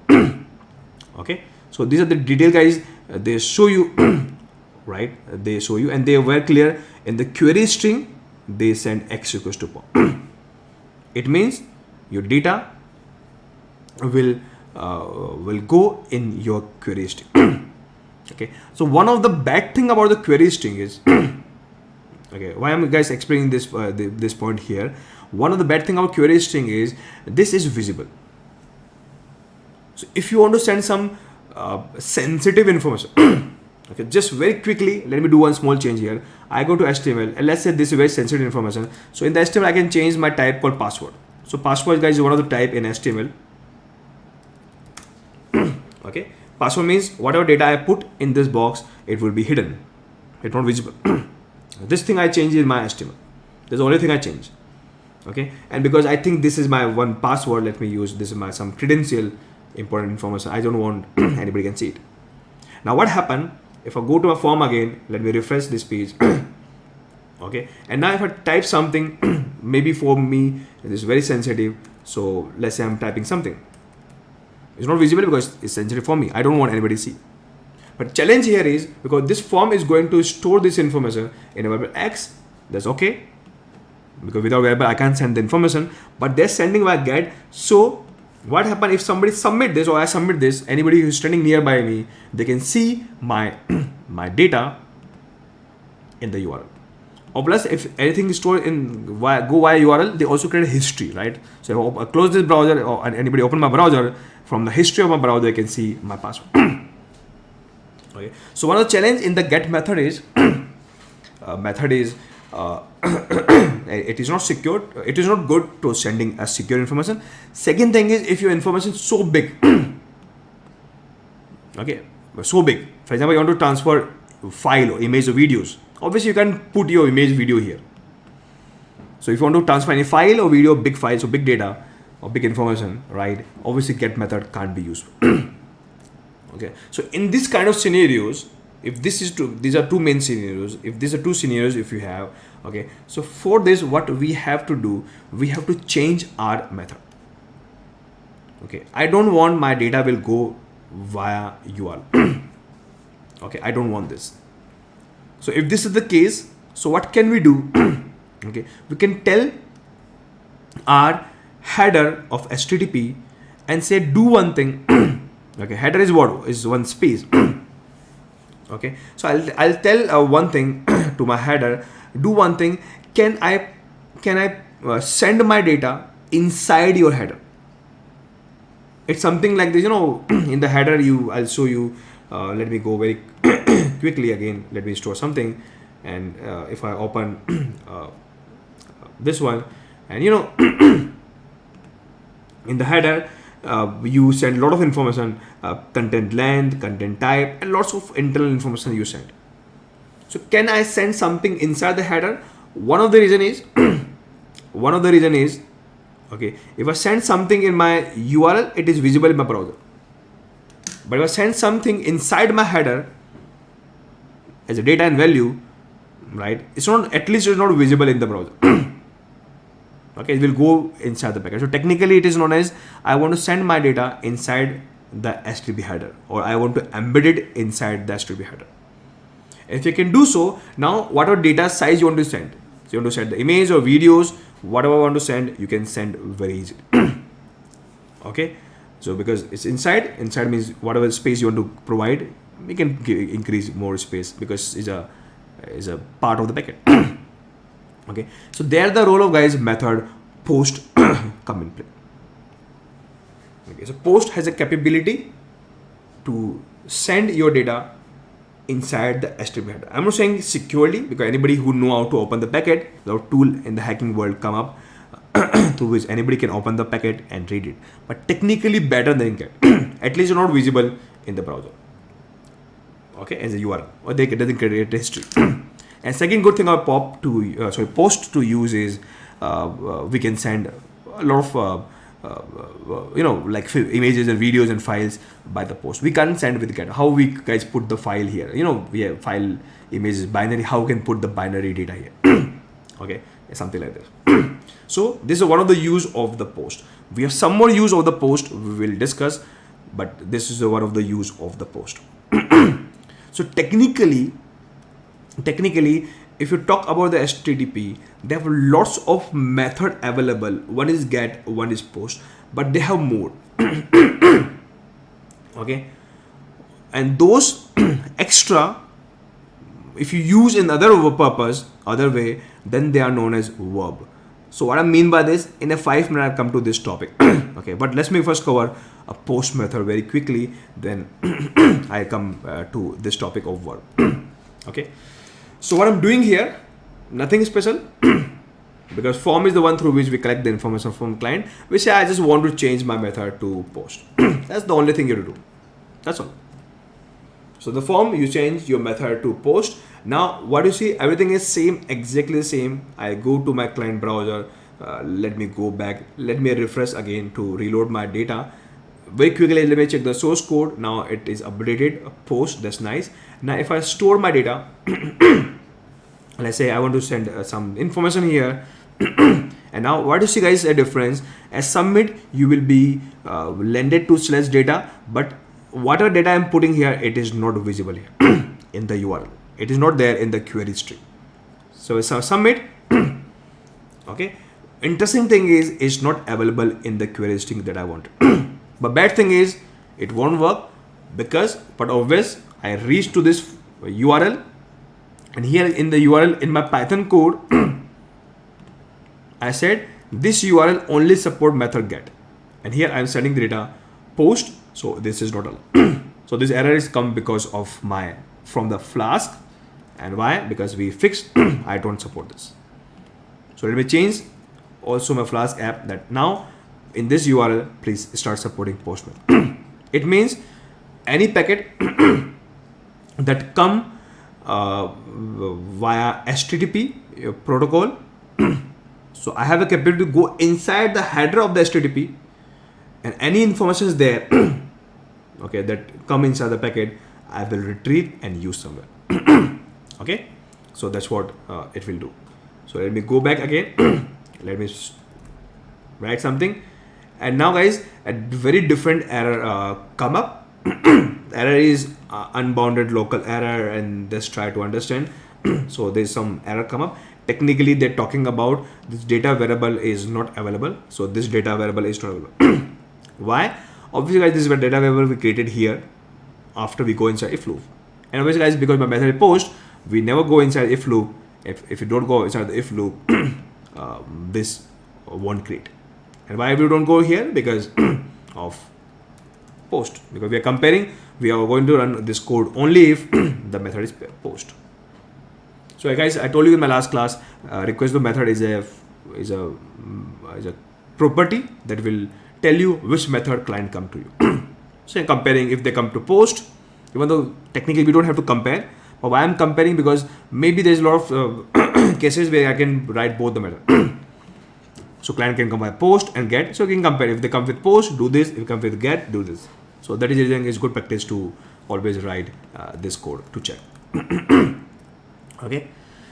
Speaker 1: Okay, so these are the detail, guys. They show you, right? They show you, and they were clear in the query string. They send x equals to pop. It means your data will go in your query string. Okay, so one of the bad thing about the query string is, okay, why am I guys explaining this this point here? One of the bad thing about query string is this is visible. So if you want to send some sensitive information, okay, just very quickly, let me do one small change here. I go to HTML and let's say this is very sensitive information. So in the HTML, I can change my type called password. So password, guys, is one of the type in HTML. Okay, password means whatever data I put in this box, it will be hidden. It's not visible. This thing I change in my HTML. That's the only thing I change. Okay, and because I think this is my one password, let me use this is my some credential important information. I don't want anybody can see it. Now what happened if I go to a form again? Let me refresh this page. Okay, and now if I type something, maybe for me it is very sensitive. So let's say I'm typing something. It's not visible because it's sensitive for me. I don't want anybody to see. But challenge here is because this form is going to store this information in a variable X. That's okay. Because without variable I can't send the information. But they're sending by get. So what happens if somebody submit this or I submit this? Anybody who's standing nearby me, they can see my my data in the URL. Or plus, if anything is stored in go via URL, they also create a history, right? So if I close this browser or anybody open my browser, from the history of my browser, they can see my password. Okay. So one of the challenge in the get method is it is not secure. It is not good to sending a secure information. Second thing is if your information is so big, okay, so big. For example, you want to transfer file or image or videos. Obviously, you can put your image video here. So if you want to transfer any file or video, big files or big data or big information, right? Obviously, get method can't be used. Okay. So in this kind of scenarios, if this is two, these are two main scenarios. If these are two scenarios, if you have, okay. So for this, what we have to do, we have to change our method. Okay. I don't want my data will go via URL. Okay. I don't want this. So if this is the case, so what can we do? Okay, we can tell our header of HTTP and say do one thing. Okay, header is what is one space. Okay, so I'll tell one thing to my header. Do one thing. Can I send my data inside your header? It's something like this. You know, in the header, I'll show you. Let me go very quickly again. Let me store something, and if I open this one, and you know, in the header, you send a lot of information, content length, content type, and lots of internal information you send. So can I send something inside the header? One of the reason is, okay, if I send something in my URL, it is visible in my browser. But if I send something inside my header as a data and value, right? It's not, at least it's not visible in the browser. Okay, it will go inside the package. So technically it is known as I want to send my data inside the HTTP header, or I want to embed it inside the HTTP header. If you can do so, now whatever data size you want to send, so you want to send the image or videos, whatever you want to send, you can send very easily. Okay, so because it's inside means whatever space you want to provide, we can increase more space because it's a part of the packet. Okay, so there the role of guys method post come in play. Okay, so post has a capability to send your data inside the HTTP header. I'm not saying securely because anybody who know how to open the packet, the tool in the hacking world come up through which anybody can open the packet and read it. But technically better than get. At least you're not visible in the browser. Okay, as a URL, or they doesn't create history. And second good thing about post to use is we can send a lot of like images and videos and files by the post. We can't send with get. How we guys put the file here? You know, we have file images binary. How can put the binary data here? Okay, something like this. So this is one of the use of the post. We have some more use of the post we will discuss, but this is one of the use of the post. So technically, if you talk about the HTTP, they have lots of method available. One is get, one is post, but they have more. Okay, and those extra, if you use in other purpose, other way, then they are known as verb. So what I mean by this, in a 5 minute I'll come to this topic. Okay, but let me first cover a post method very quickly, then I come to this topic of verb. Okay, so what I'm doing here, nothing special. Because form is the one through which we collect the information from client. We say I just want to change my method to post. That's the only thing you have to do. That's all. So the form, you change your method to post. Now what you see, everything is same, exactly the same. I go to my client browser. Let me go back. Let me refresh again to reload my data. Very quickly, let me check the source code. Now it is updated, post, that's nice. Now if I store my data, let's say I want to send some information here. And now what you see guys, a difference. As submit, you will be landed to slash data, but whatever data I'm putting here, it is not visible here in the URL. It is not there in the query string. So it's a submit. Okay, interesting thing is it's not available in the query string that I want. But bad thing is it won't work because, but obvious, I reached to this URL, and here in the URL in my Python code, I said this URL only support method get, and here I'm sending the data post, so this is not allowed. So this error is come because of from the Flask, and why? Because we fixed I don't support this. So let me change also my Flask app that now in this URL please start supporting post method. It means any packet that come via HTTP protocol. So I have a capability to go inside the header of the HTTP, and any information is there, okay, that come inside the packet, I will retrieve and use somewhere. Okay, so that's what it will do. So let me go back again. Let me write something, and now guys, a very different error come up. Error is unbounded local error, and just try to understand. So there's some error come up. Technically they're talking about this data variable is not available. So this data variable is not available. Why? Obviously guys, this is a data variable we created here after we go inside if loop. And obviously guys, because my method is post, we never go inside if loop. If you don't go inside the if loop, this won't create. And why we don't go here? Because of post. Because we are comparing, we are going to run this code only if the method is post. So guys, I told you in my last class, request the method is a property that will tell you which method client come to you. So comparing, if they come to post, even though technically we don't have to compare, but why I'm comparing, because maybe there's a lot of cases where I can write both the method. So client can come by post and get, so you can compare. If they come with post, do this. If they come with get, do this. So that is the reason it's good practice to always write this code to check. Okay,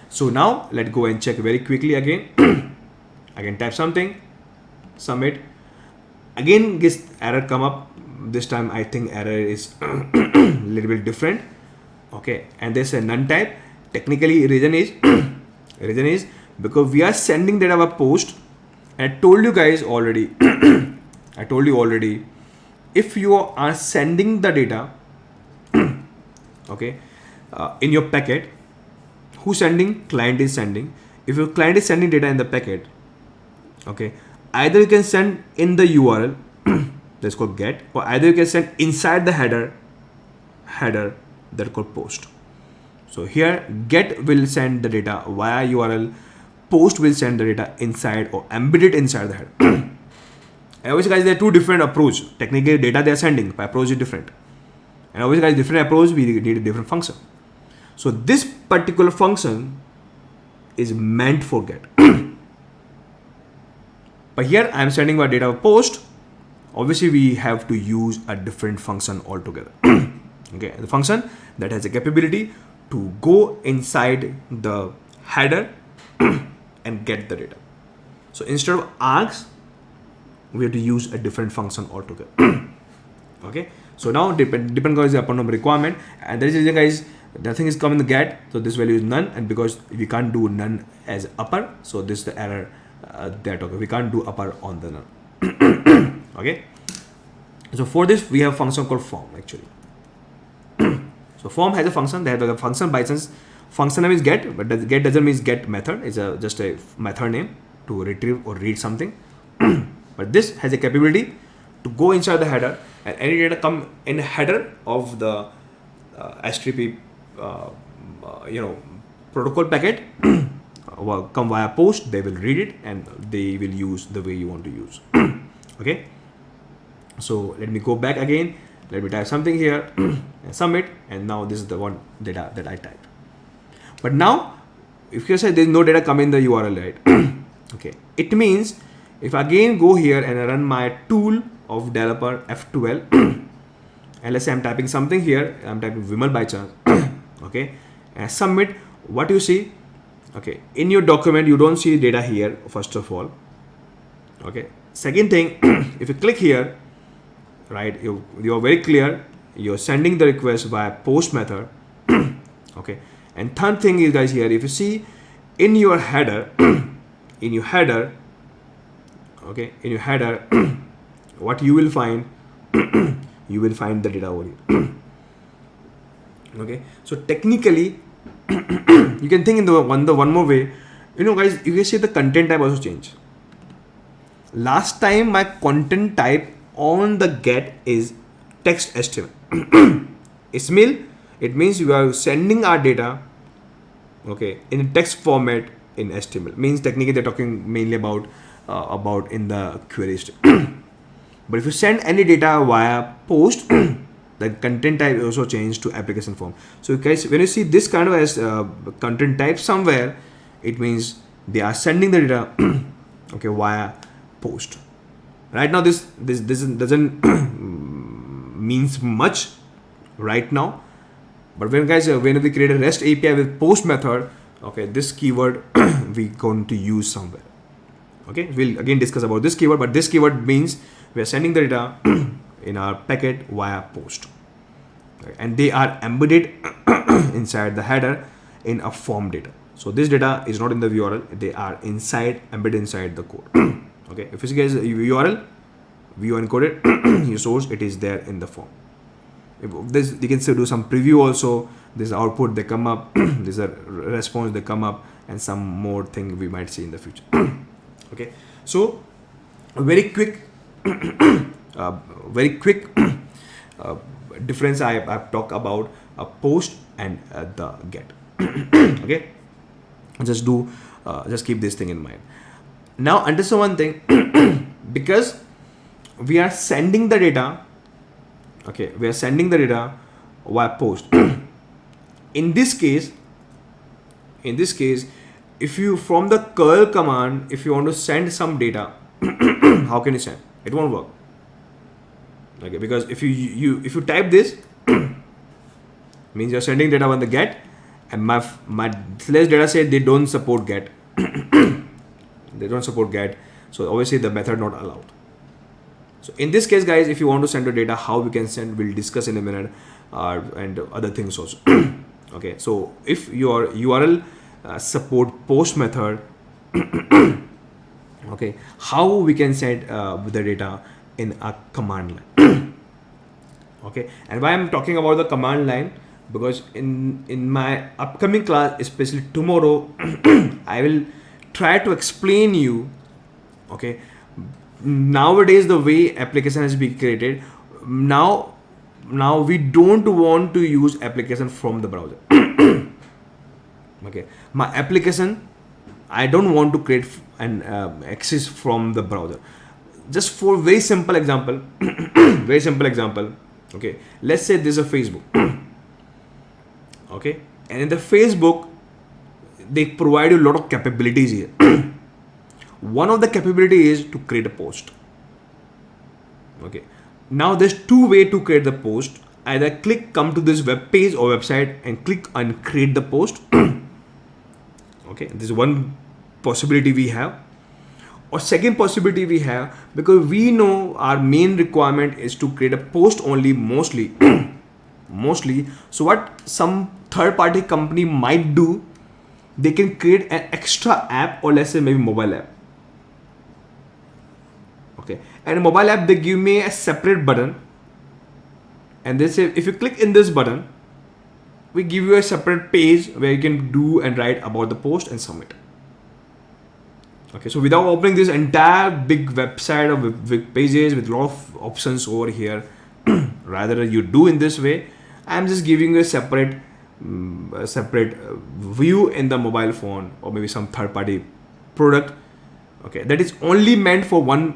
Speaker 1: so now let's go and check very quickly again. I can type something, submit. Again, this error come up. This time I think error is a little bit different. Okay, and there's a none type. Technically, reason is because we are sending data by post. And I told you guys already. I told you already. If you are sending the data, okay, in your packet. Who's sending? Client is sending. If your client is sending data in the packet, okay, either you can send in the URL, that's called get, or either you can send inside the header that called post. So here get will send the data via URL, post will send the data inside or embedded inside the header. And obviously guys, there are two different approach. Technically data they are sending, but approach is different. And obviously guys, different approach, we need a different function. So this particular function is meant for get. But here I am sending my data post. Obviously we have to use a different function altogether. Okay, the function that has a capability to go inside the header and get the data. So instead of args, we have to use a different function altogether. Okay, so now depend upon the requirement, and there is a guys, nothing is coming in the get, so this value is none, and because we can't do none as upper, so this is the error that okay, we can't do upper on the none. Okay, so for this we have a function called form actually. So form has a function, they have a function by sense, function name is get, but get doesn't mean get method, it's just a method name. to retrieve or read something. But this has a capability to go inside the header, and any data come in header of the HTTP protocol packet come via post. They will read it and they will use the way you want to use. Okay, so let me go back again. Let me type something here and submit, and now this is the one data that I typed. But now if you say there's no data come in the URL, right? Okay, it means if I again go here and I run my tool of developer F12 and let's say I'm typing something here, I'm typing Vimal by chance. Okay, and I submit, what you see, okay, in your document you don't see data here first of all. Okay, second thing, if you click here, right, you're very clear, you're sending the request via post method. Okay, and third thing is, guys, here if you see in your header okay, in your header what you will find, you will find the data over here. Okay, so technically you can think in the one more way, guys, you can see the content type also change. Last time my content type on the get is text HTML. Ismail, it means you are sending our data, okay, in a text format in HTML. Means technically they're talking mainly about in the queries. But if you send any data via post, the content type also changed to application form. So guys, when you see this kind of content type somewhere, it means they are sending the data okay, via post. Right now this doesn't means much right now, but when we create a REST API with post method, okay, this keyword we going to use somewhere. Okay, we'll again discuss about this keyword, but this keyword means we are sending the data in our packet via post, right? And they are embedded inside the header in a form data. So this data is not in the URL, they are embedded inside the code. Okay, if you see guys URL, view encoded, your source, it is there in the form. If this, you can still do some preview also. This output they come up, this is a response they come up, and some more thing we might see in the future. Okay, so a very quick difference I've talked about a post and the get. Okay, just keep this thing in mind. Now understand one thing, because we are sending the data, okay, we are sending the data via post. In this case, if you from the curl command, if you want to send some data, how can you send? It won't work. Okay, because if you type this, means you're sending data on the get, and my slash data said they don't support get. They don't support get, so obviously the method not allowed. So in this case, guys, if you want to send the data, how we can send, we'll discuss in a minute, and other things also. Okay, so if your URL support post method, okay, how we can send the data in a command line. Okay, and why I'm talking about the command line, because in my upcoming class, especially tomorrow, I will try to explain you, okay, nowadays the way application has been created, now we don't want to use application from the browser. Okay, my application, I don't want to create and access from the browser. Just for very simple example, okay, let's say this is a Facebook. Okay, and in the Facebook they provide you a lot of capabilities here. One of the capability is to create a post. Okay, now there's two ways to create the post. Either come to this web page or website and click and create the post. Okay, this is one possibility we have. Or second possibility we have, because we know our main requirement is to create a post only mostly. So what some third party company might do, they can create an extra app, or let's say maybe mobile app. Okay, and a mobile app, they give me a separate button, and they say if you click in this button, we give you a separate page where you can do and write about the post and submit. Okay, so without opening this entire big website or big pages with a lot of options over here, rather you do in this way. I'm just giving you a separate view in the mobile phone or maybe some third-party product. Okay, that is only meant for one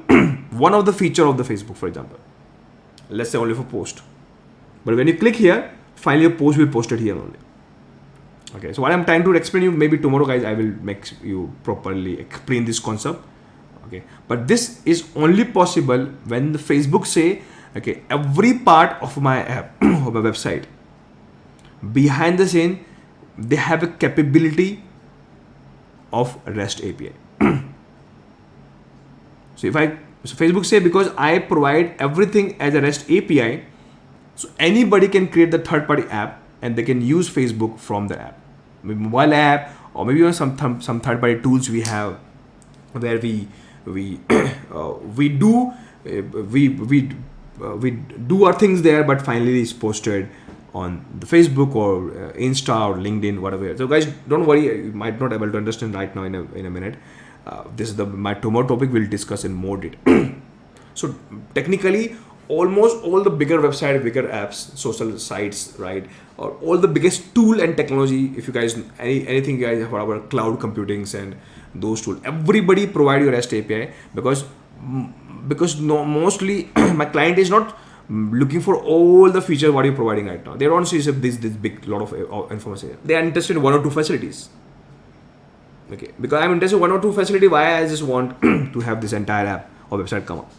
Speaker 1: one of the feature of the Facebook, for example. Let's say only for post. But when you click here, finally your post will be posted here only. Okay, so what I'm trying to explain you, maybe tomorrow guys I will make you properly explain this concept. Okay, but this is only possible when the Facebook say, okay, every part of my app or my website, behind the scene, they have a capability of REST API. So Facebook say, because I provide everything as a REST API, so anybody can create the third-party app and they can use Facebook from the app, maybe mobile app or maybe even some third-party tools we have, where we do our things there, but finally it's posted on the Facebook or Insta or LinkedIn, whatever. So guys, don't worry, you might not be able to understand right now in a minute. This is my tomorrow topic. We'll discuss in more detail. So technically, almost all the bigger website, bigger apps, social sites, right, or all the biggest tool and technology, if you guys anything you guys have our cloud computings and those tools, everybody provide your REST API, because mostly my client is not looking for all the features what you're providing right now. They don't see this big lot of information. They are interested in one or two facilities. Okay, because I'm interested in one or two facility, why I just want to have this entire app or website come up.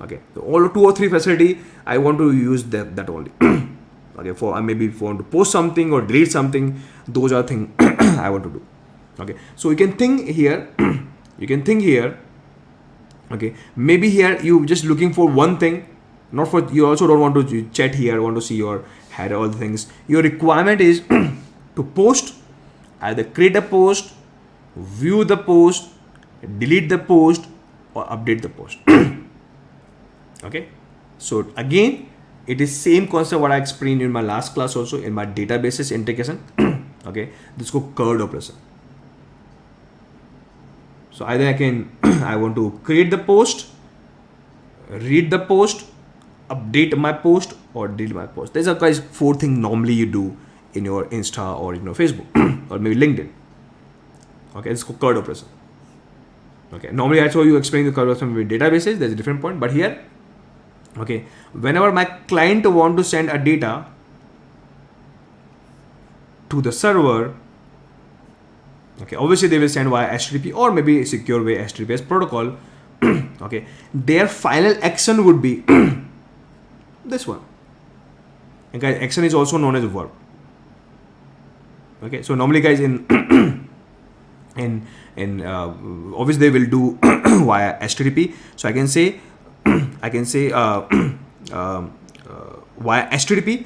Speaker 1: Okay, so all 2 or 3 facility I want to use that only. Okay, for maybe if I want to post something or delete something, those are things I want to do. Okay, so you can think here. Okay, maybe here you just looking for one thing, not for, you also don't want to chat here, want to see your header, all the things. Your requirement is to post, either create a post, view the post, delete the post, or update the post. Okay, so again, it is same concept what I explained in my last class also in my databases integration. Okay, this is called curved operation. So either I want to create the post, read the post, update my post, or delete my post. These are guys 4 things normally you do in your Insta or in your Facebook or maybe LinkedIn. Okay, it's called curved operation. Okay, normally I saw you explain the curved operation with databases. There's a different point, but here, okay, whenever my client want to send a data to the server, okay, obviously they will send via HTTP or maybe secure way HTTPS protocol. Okay, their final action would be this one. And guys, action is also known as verb. Okay, so normally guys in obviously they will do via HTTP. So I can say via HTTP,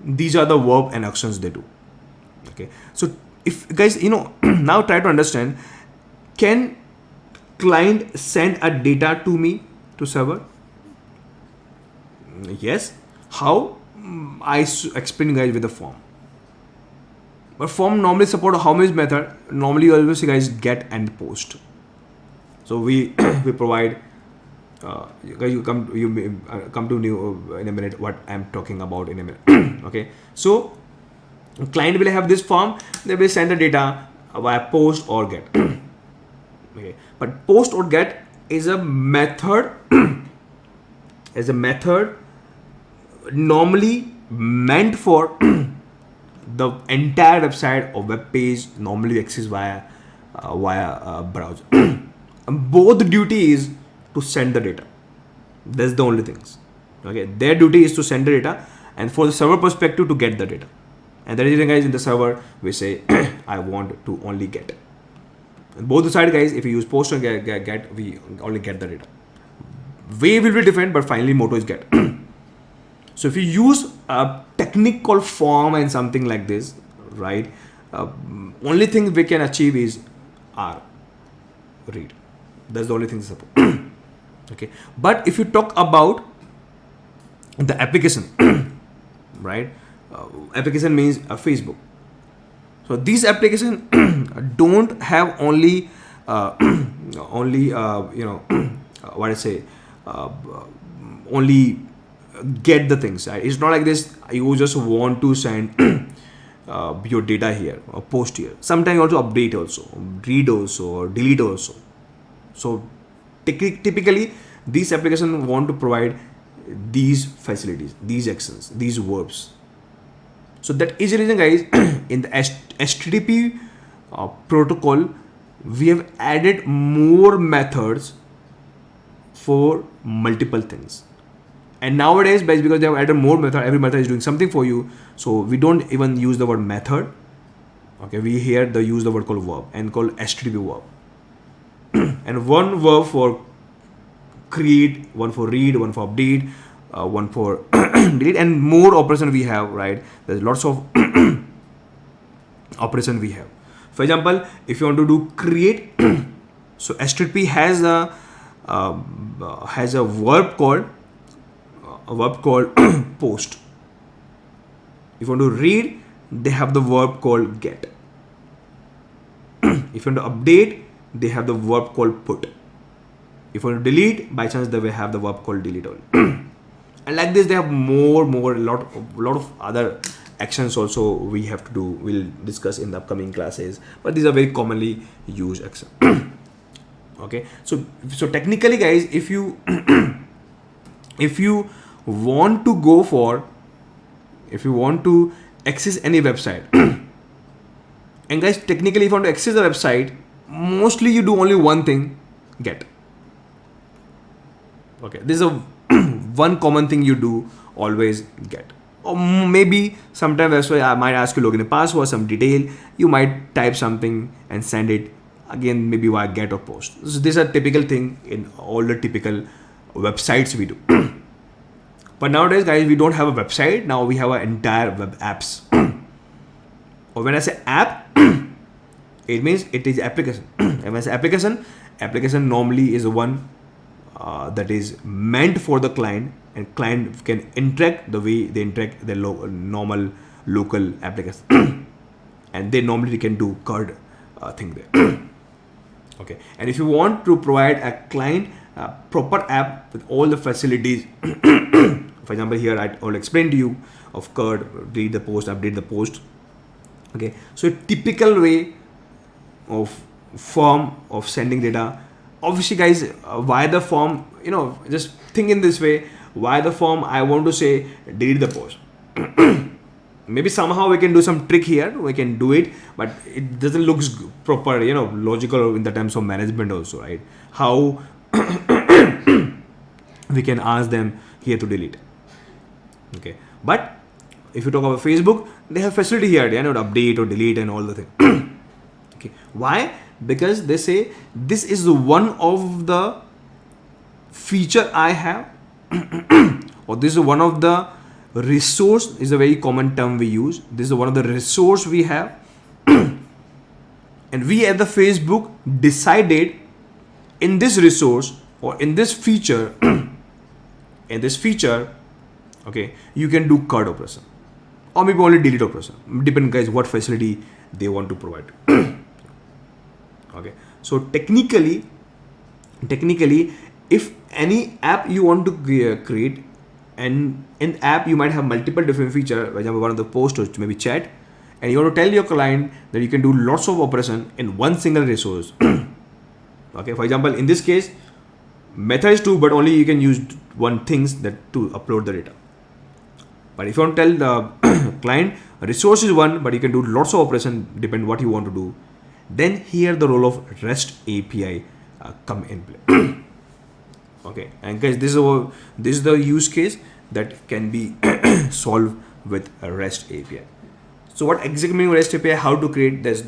Speaker 1: these are the verb and actions they do. Okay, so if guys, now try to understand, can client send a data to me to server? Yes. How? I explain guys with the form. But form normally support how many method? Normally you always see guys get and post. So we provide. You come to new in a minute what I'm talking about in a minute. Okay. So client will have this form. They will send the data via post or get. Okay. But post or get is a method. Normally meant for the entire website or web page, normally access via browser. Both duty is to send the data. That's the only things. Okay, their duty is to send the data, and for the server perspective to get the data. And that is guys in the server we say I want to only get. And both the side guys, if you use post or get, we only get the data. Way will be different, but finally motto is get. So if you use a technique called form and something like this, right? Only thing we can achieve is R, read. That's the only thing support. Okay. But if you talk about the application, right? Application means Facebook. So these applications don't have only only what I say, only get the things. Right? It's not like this. You just want to send your data here or post here. Sometimes you also update also, read also, or delete also. So typically, these applications want to provide these facilities, these actions, these verbs. So that is the reason, guys, in the HTTP protocol, we have added more methods for multiple things. And nowadays, guys, because they have added more method, every method is doing something for you. So we don't even use the word method. Okay, we here use the word called verb and called HTTP verb. And one verb for create, one for read, one for update, one for delete, and more operation we have, right? There's lots of operation we have. For example, if you want to do create, so HTTP has a verb called post. If you want to read, they have the verb called get. If you want to update, they have the verb called put. If you want to delete, by chance they will have the verb called delete only. And like this, they have a lot of other actions also we have to do. We'll discuss in the upcoming classes, but these are very commonly used actions. Okay, so technically, guys, if you want to access any website, and guys, technically, if you want to access the website, mostly you do only one thing: get. Okay, this is a one common thing you do, always get. Or maybe sometimes that's why I might ask you login and password, some detail. You might type something and send it again, maybe via get or post. So this is a typical thing in all the typical websites we do. But nowadays, guys, we don't have a website. Now we have an entire web apps. Or when I say app, it means it is application. And when I say application normally is one that is meant for the client, and client can interact the way they interact the normal local application. And they normally can do CRUD thing there. Okay, and if you want to provide a client proper app with all the facilities, for example, here I will explain to you of CRUD, read the post, update the post. Okay, so a typical way of form of sending data. Obviously, guys, why the form, just think in this way, why the form, I want to say delete the post. Maybe somehow we can do some trick here, we can do it, but it doesn't look proper, logical in the terms of management also, right? How we can ask them here to delete. Okay, but if you talk about Facebook, they have facility here, to update or delete and all the things. Okay, why? Because they say this is one of the feature I have, or this is one of the resource, is a very common term we use. This is one of the resource we have, and we at the Facebook decided in this resource or in this feature, okay, you can do CRUD operation or maybe only delete operation. Depends, guys, what facility they want to provide. Okay, so technically, if any app you want to create, and in app you might have multiple different features, for example, one of the posts or maybe chat, and you want to tell your client that you can do lots of operation in one single resource. Okay, for example, in this case, method is two, but only you can use one things that to upload the data. But if you want to tell the client resource is one, but you can do lots of operation, depend what you want to do, then here the role of REST API come in play. Okay, and guys, this is the use case that can be solved with a REST API. So what exactly means REST API, how to create this,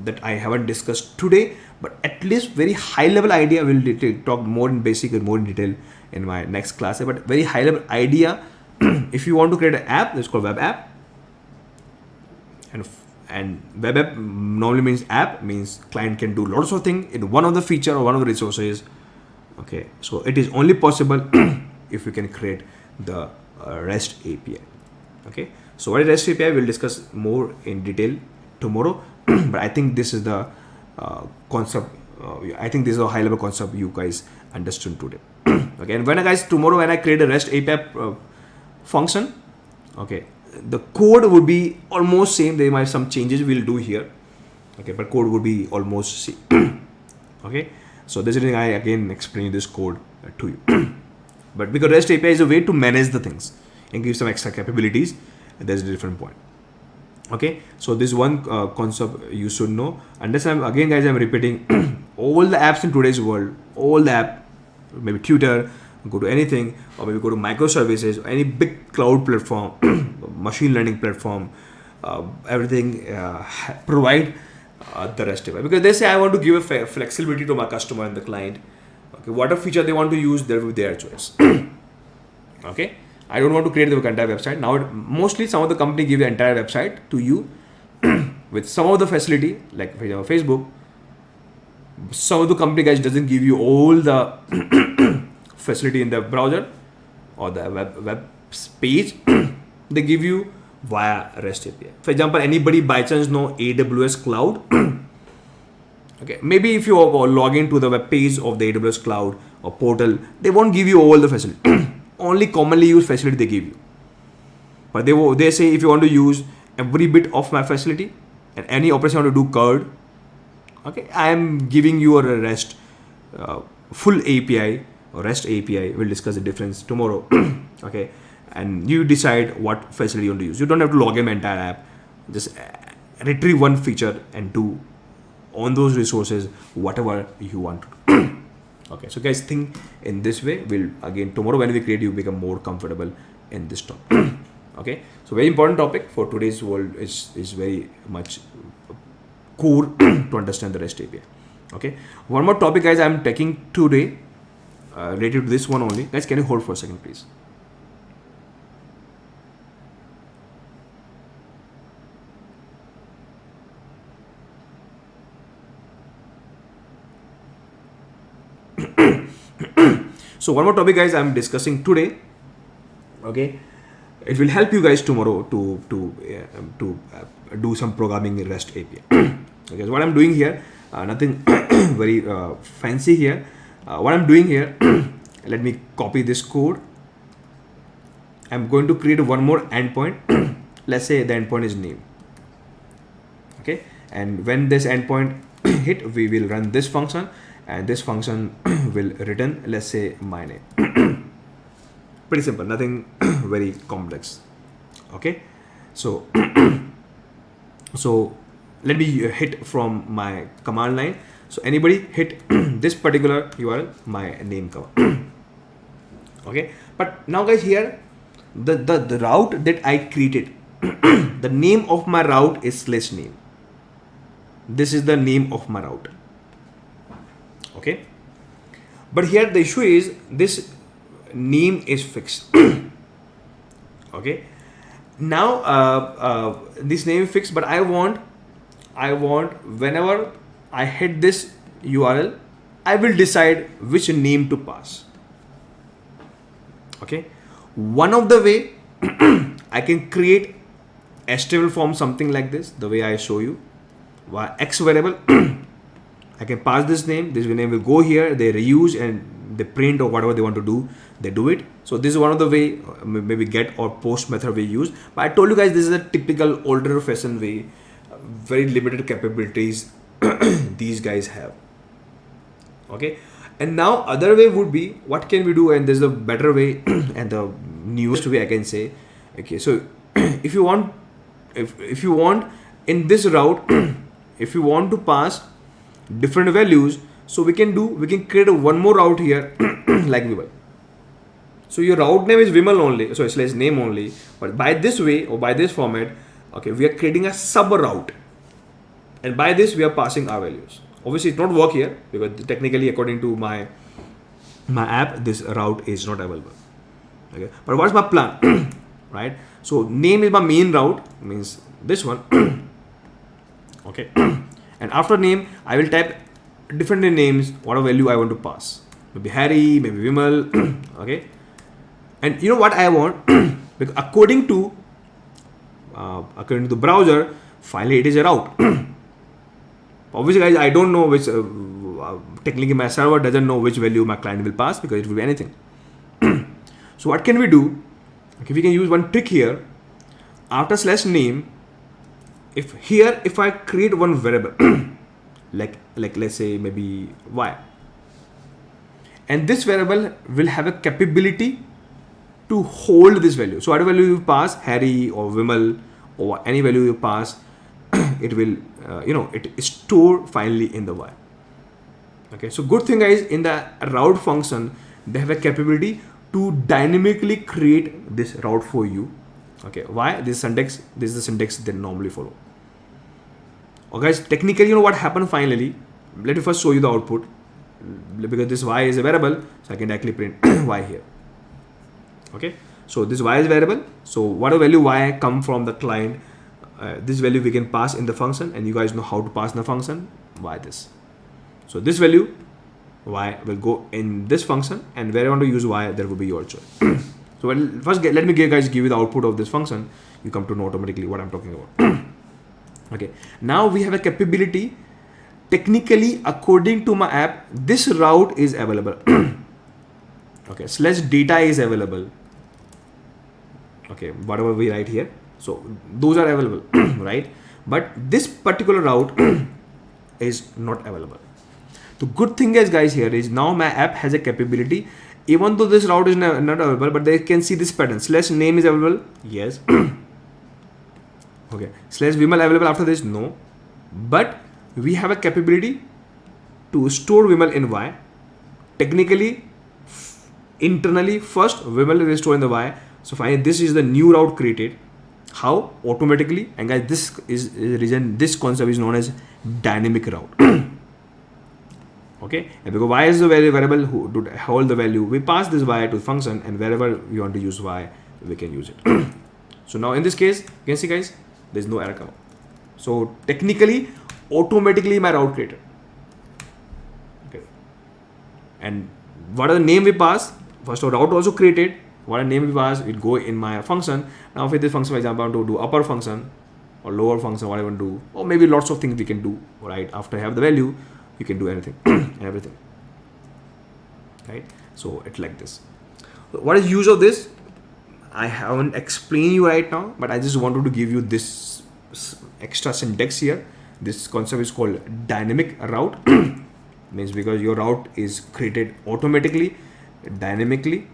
Speaker 1: that I haven't discussed today, but at least very high level idea. We'll talk more in basic and more in detail in my next class. But very high level idea, if you want to create an app, it's called web app. And web app normally means app, means client can do lots of things in one of the feature or one of the resources. Okay, so it is only possible if we can create the REST API. Okay, so what is REST API, we'll discuss more in detail tomorrow. But I think this is the concept I think this is a high level concept you guys understood today. Okay, and guys, tomorrow when I create a REST API function, okay, the code would be almost same. There might be some changes we'll do here, okay, but code would be almost same. Okay, so this is I again explain this code to you. But because REST API is a way to manage the things and give some extra capabilities, there's a different point. Okay, so this one concept you should know. Understand again, guys. I'm repeating all the apps in today's world, all the app, maybe Twitter, go to anything, or maybe go to microservices, or any big cloud platform, machine learning platform, everything provide the REST API, because they say I want to give a flexibility to my customer and the client. Okay, whatever feature they want to use, there will be their choice. Okay, I don't want to create the entire website. Now, mostly some of the company give the entire website to you with some of the facility, like for example, Facebook. Some of the company guys doesn't give you all the facility in the browser or the web page. They give you via REST API. For example, anybody by chance know AWS Cloud? Okay, maybe if you log into the web page of the AWS Cloud or portal, they won't give you all the facility. Only commonly used facility they give you. But they say if you want to use every bit of my facility and any operation you want to do CURD, okay, I am giving you a REST full API or REST API. We'll discuss the difference tomorrow. Okay, and you decide what facility you want to use. You don't have to log in my entire app. Just retrieve one feature and do on those resources whatever you want to do. Okay, so guys, think in this way. We'll again tomorrow when we create, you become more comfortable in this topic. Okay, so very important topic for today's world is very much core to understand the REST API. Okay, one more topic, guys, I'm taking today related to this one only. Guys, can you hold for a second, please? So one more topic, guys, I'm discussing today. Okay, it will help you guys tomorrow to do some programming in REST API. Okay, so what I'm doing here, nothing very fancy here. What I'm doing here, let me copy this code. I'm going to create one more endpoint. Let's say the endpoint is name. Okay, and when this endpoint hit, we will run this function, and this function will return, let's say, my name. Pretty simple, nothing very complex. Okay, so so let me hit from my command line. So anybody hit this particular URL, my name cover. Okay, but now, guys, here the route that I created, the name of my route is /name. This is the name of my route. Okay, but here the issue is this name is fixed. Okay, now this name is fixed, but I want whenever I hit this URL, I will decide which name to pass. Okay, one of the way I can create HTML form something like this, the way I show you. X variable, I can pass this name name will go here, they reuse and they print or whatever they want to do, they do it. So this is one of the way, maybe get or post method we use. But I told you guys, this is a typical older fashion way, very limited capabilities these guys have. Okay, and now other way would be, what can we do? And there's a better way and the newest way I can say. Okay, so if you want in this route, if you want to pass different values, so we can create one more route here like Vimal. So your route name is Vimal only, so it's / name only, but by this way or by this format, okay, we are creating a sub route, and by this we are passing our values. Obviously it not work here because technically according to my app, this route is not available. Okay, but what's my plan? Right, so name is my main route, means this one. Okay, and after name I will type different names, what value I want to pass, maybe Harry, maybe Vimal. Okay, and you know what I want? Because according to the browser, finally it is a route. Obviously, guys, I don't know technically my server doesn't know which value my client will pass because it will be anything. So what can we do? Okay, we can use one trick here. After slash name, if I create one variable like let's say maybe y, and this variable will have a capability to hold this value. So whatever value you pass, Harry or Vimal or any value you pass, it will it is stored finally in the y. Okay, so good thing guys, in the route function they have a capability to dynamically create this route for you. Okay, why? This is the syntax they normally follow. Okay guys, technically what happened finally, let me first show you the output, because this y is a variable, so I can directly print y here. Okay, so this y is variable, so whatever value y come from the client, this value we can pass in the function, and you guys know how to pass in the function, y this. So this value y will go in this function, and where I want to use y, there will be your choice. So first let me give you the output of this function. You come to know automatically what I'm talking about. Okay, now we have a capability. Technically, according to my app, this route is available. Okay, slash data is available. Okay, whatever we write here, so those are available, right? But this particular route is not available. The good thing is guys here is now my app has a capability, even though this route is not available, but they can see this pattern. Slash name is available, yes. Okay, slash Vimal available after this, no. But we have a capability to store Vimal in y. Technically, internally, first Vimal will store in the y. So finally, this is the new route created. How? Automatically. And guys, this is the reason this concept is known as dynamic route. Okay, and because y is the variable who to hold the value, we pass this y to the function, and wherever we want to use y, we can use it. So now in this case, you can see guys, there is no error come. So technically, automatically my route created. Okay, and what are the name we pass? First of all, route also created. What a name we pass, it go in my function. Now for this function, for example, I want to do upper function or lower function, what I want to do, or maybe lots of things we can do. Right after I have the value, you can do anything and everything. Right? So it's like this. What is use of this? I haven't explained you right now, but I just wanted to give you this extra syntax here. This concept is called dynamic route. Means because your route is created automatically, dynamically.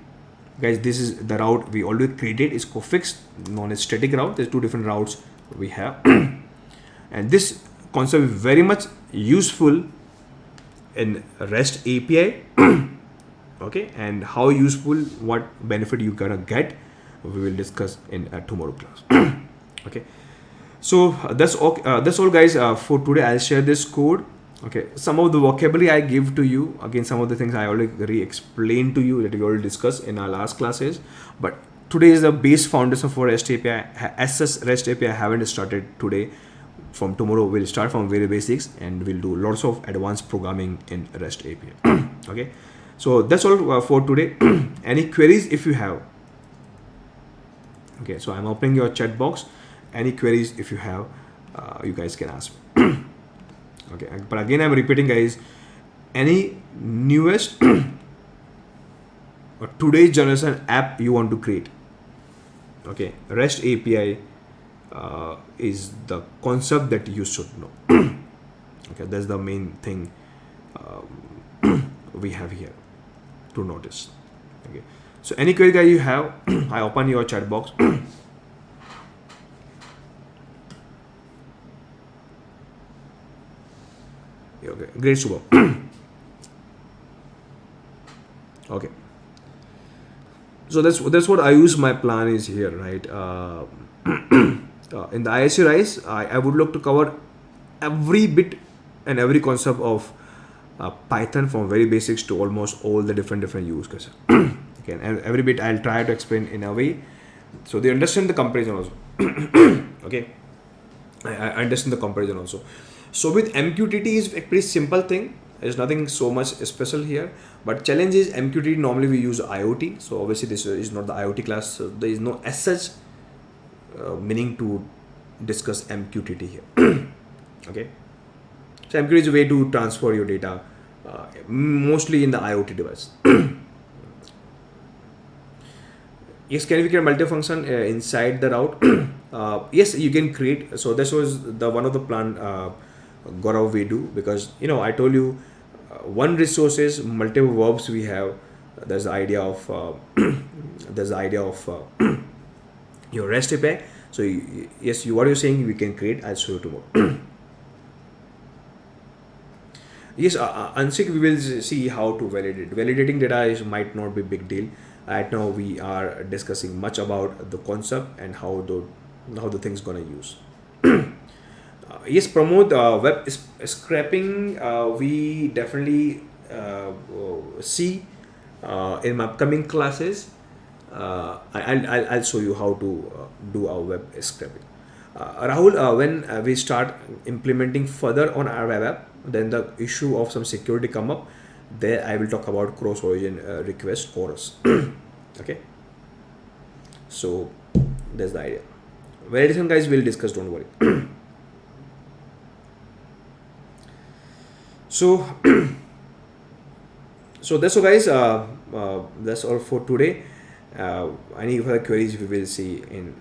Speaker 1: Guys, this is the route we already created, is fixed, known as static route. There's two different routes we have. And this concept is very much useful in REST API. Okay, and how useful, what benefit you gonna get, we will discuss in tomorrow class. Okay, so that's all guys for today. I'll share this code. Okay, some of the vocabulary I give to you, again some of the things I already explained to you that we already discussed in our last classes, but today is the base foundation for REST API. As such, REST API I haven't started today. From tomorrow we'll start from very basics, and we'll do lots of advanced programming in REST API. Okay, so that's all for today. Any queries if you have? Okay, so I'm opening your chat box. Any queries if you have, you guys can ask me. Okay, but again I'm repeating guys, any newest or today's generation app you want to create, okay, REST API is the concept that you should know. Okay, that's the main thing we have here to notice. Okay, so any query guys you have, I open your chat box. Okay, great, super. Okay, so that's what I use. My plan is here, right? In the ISC Rise, I would look to cover every bit and every concept of Python, from very basics to almost all the different use cases. Okay, and every bit I'll try to explain in a way so they understand the comparison also. Okay, I understand the comparison also. So with MQTT is a pretty simple thing. There's nothing so much special here, but challenge is MQTT normally we use IoT. So obviously this is not the IoT class. So there is no as such meaning to discuss MQTT here. Okay, so MQTT is a way to transfer your data mostly in the IoT device. Yes, can we create multifunction inside the route? Yes, you can create. So this was the one of the plan Gaurav we do, because I told you one resource is multiple verbs we have. There's the idea of there's the idea of your REST API. So yes, what you're saying we can create. I'll show you tomorrow. Yes, Ansik, we will see how to validate. Validating data might not be big deal. Right now, we are discussing much about the concept and how the thing's gonna use. Yes, Pramod, web scraping, we definitely see in my upcoming classes. I'll show you how to do our web scraping. Rahul, when we start implementing further on our web app, then the issue of some security come up. There I will talk about cross origin request for us. Okay, so that's the idea. Validation, guys, we'll discuss, don't worry. So so that's all, guys. That's all for today. Any further queries we will see in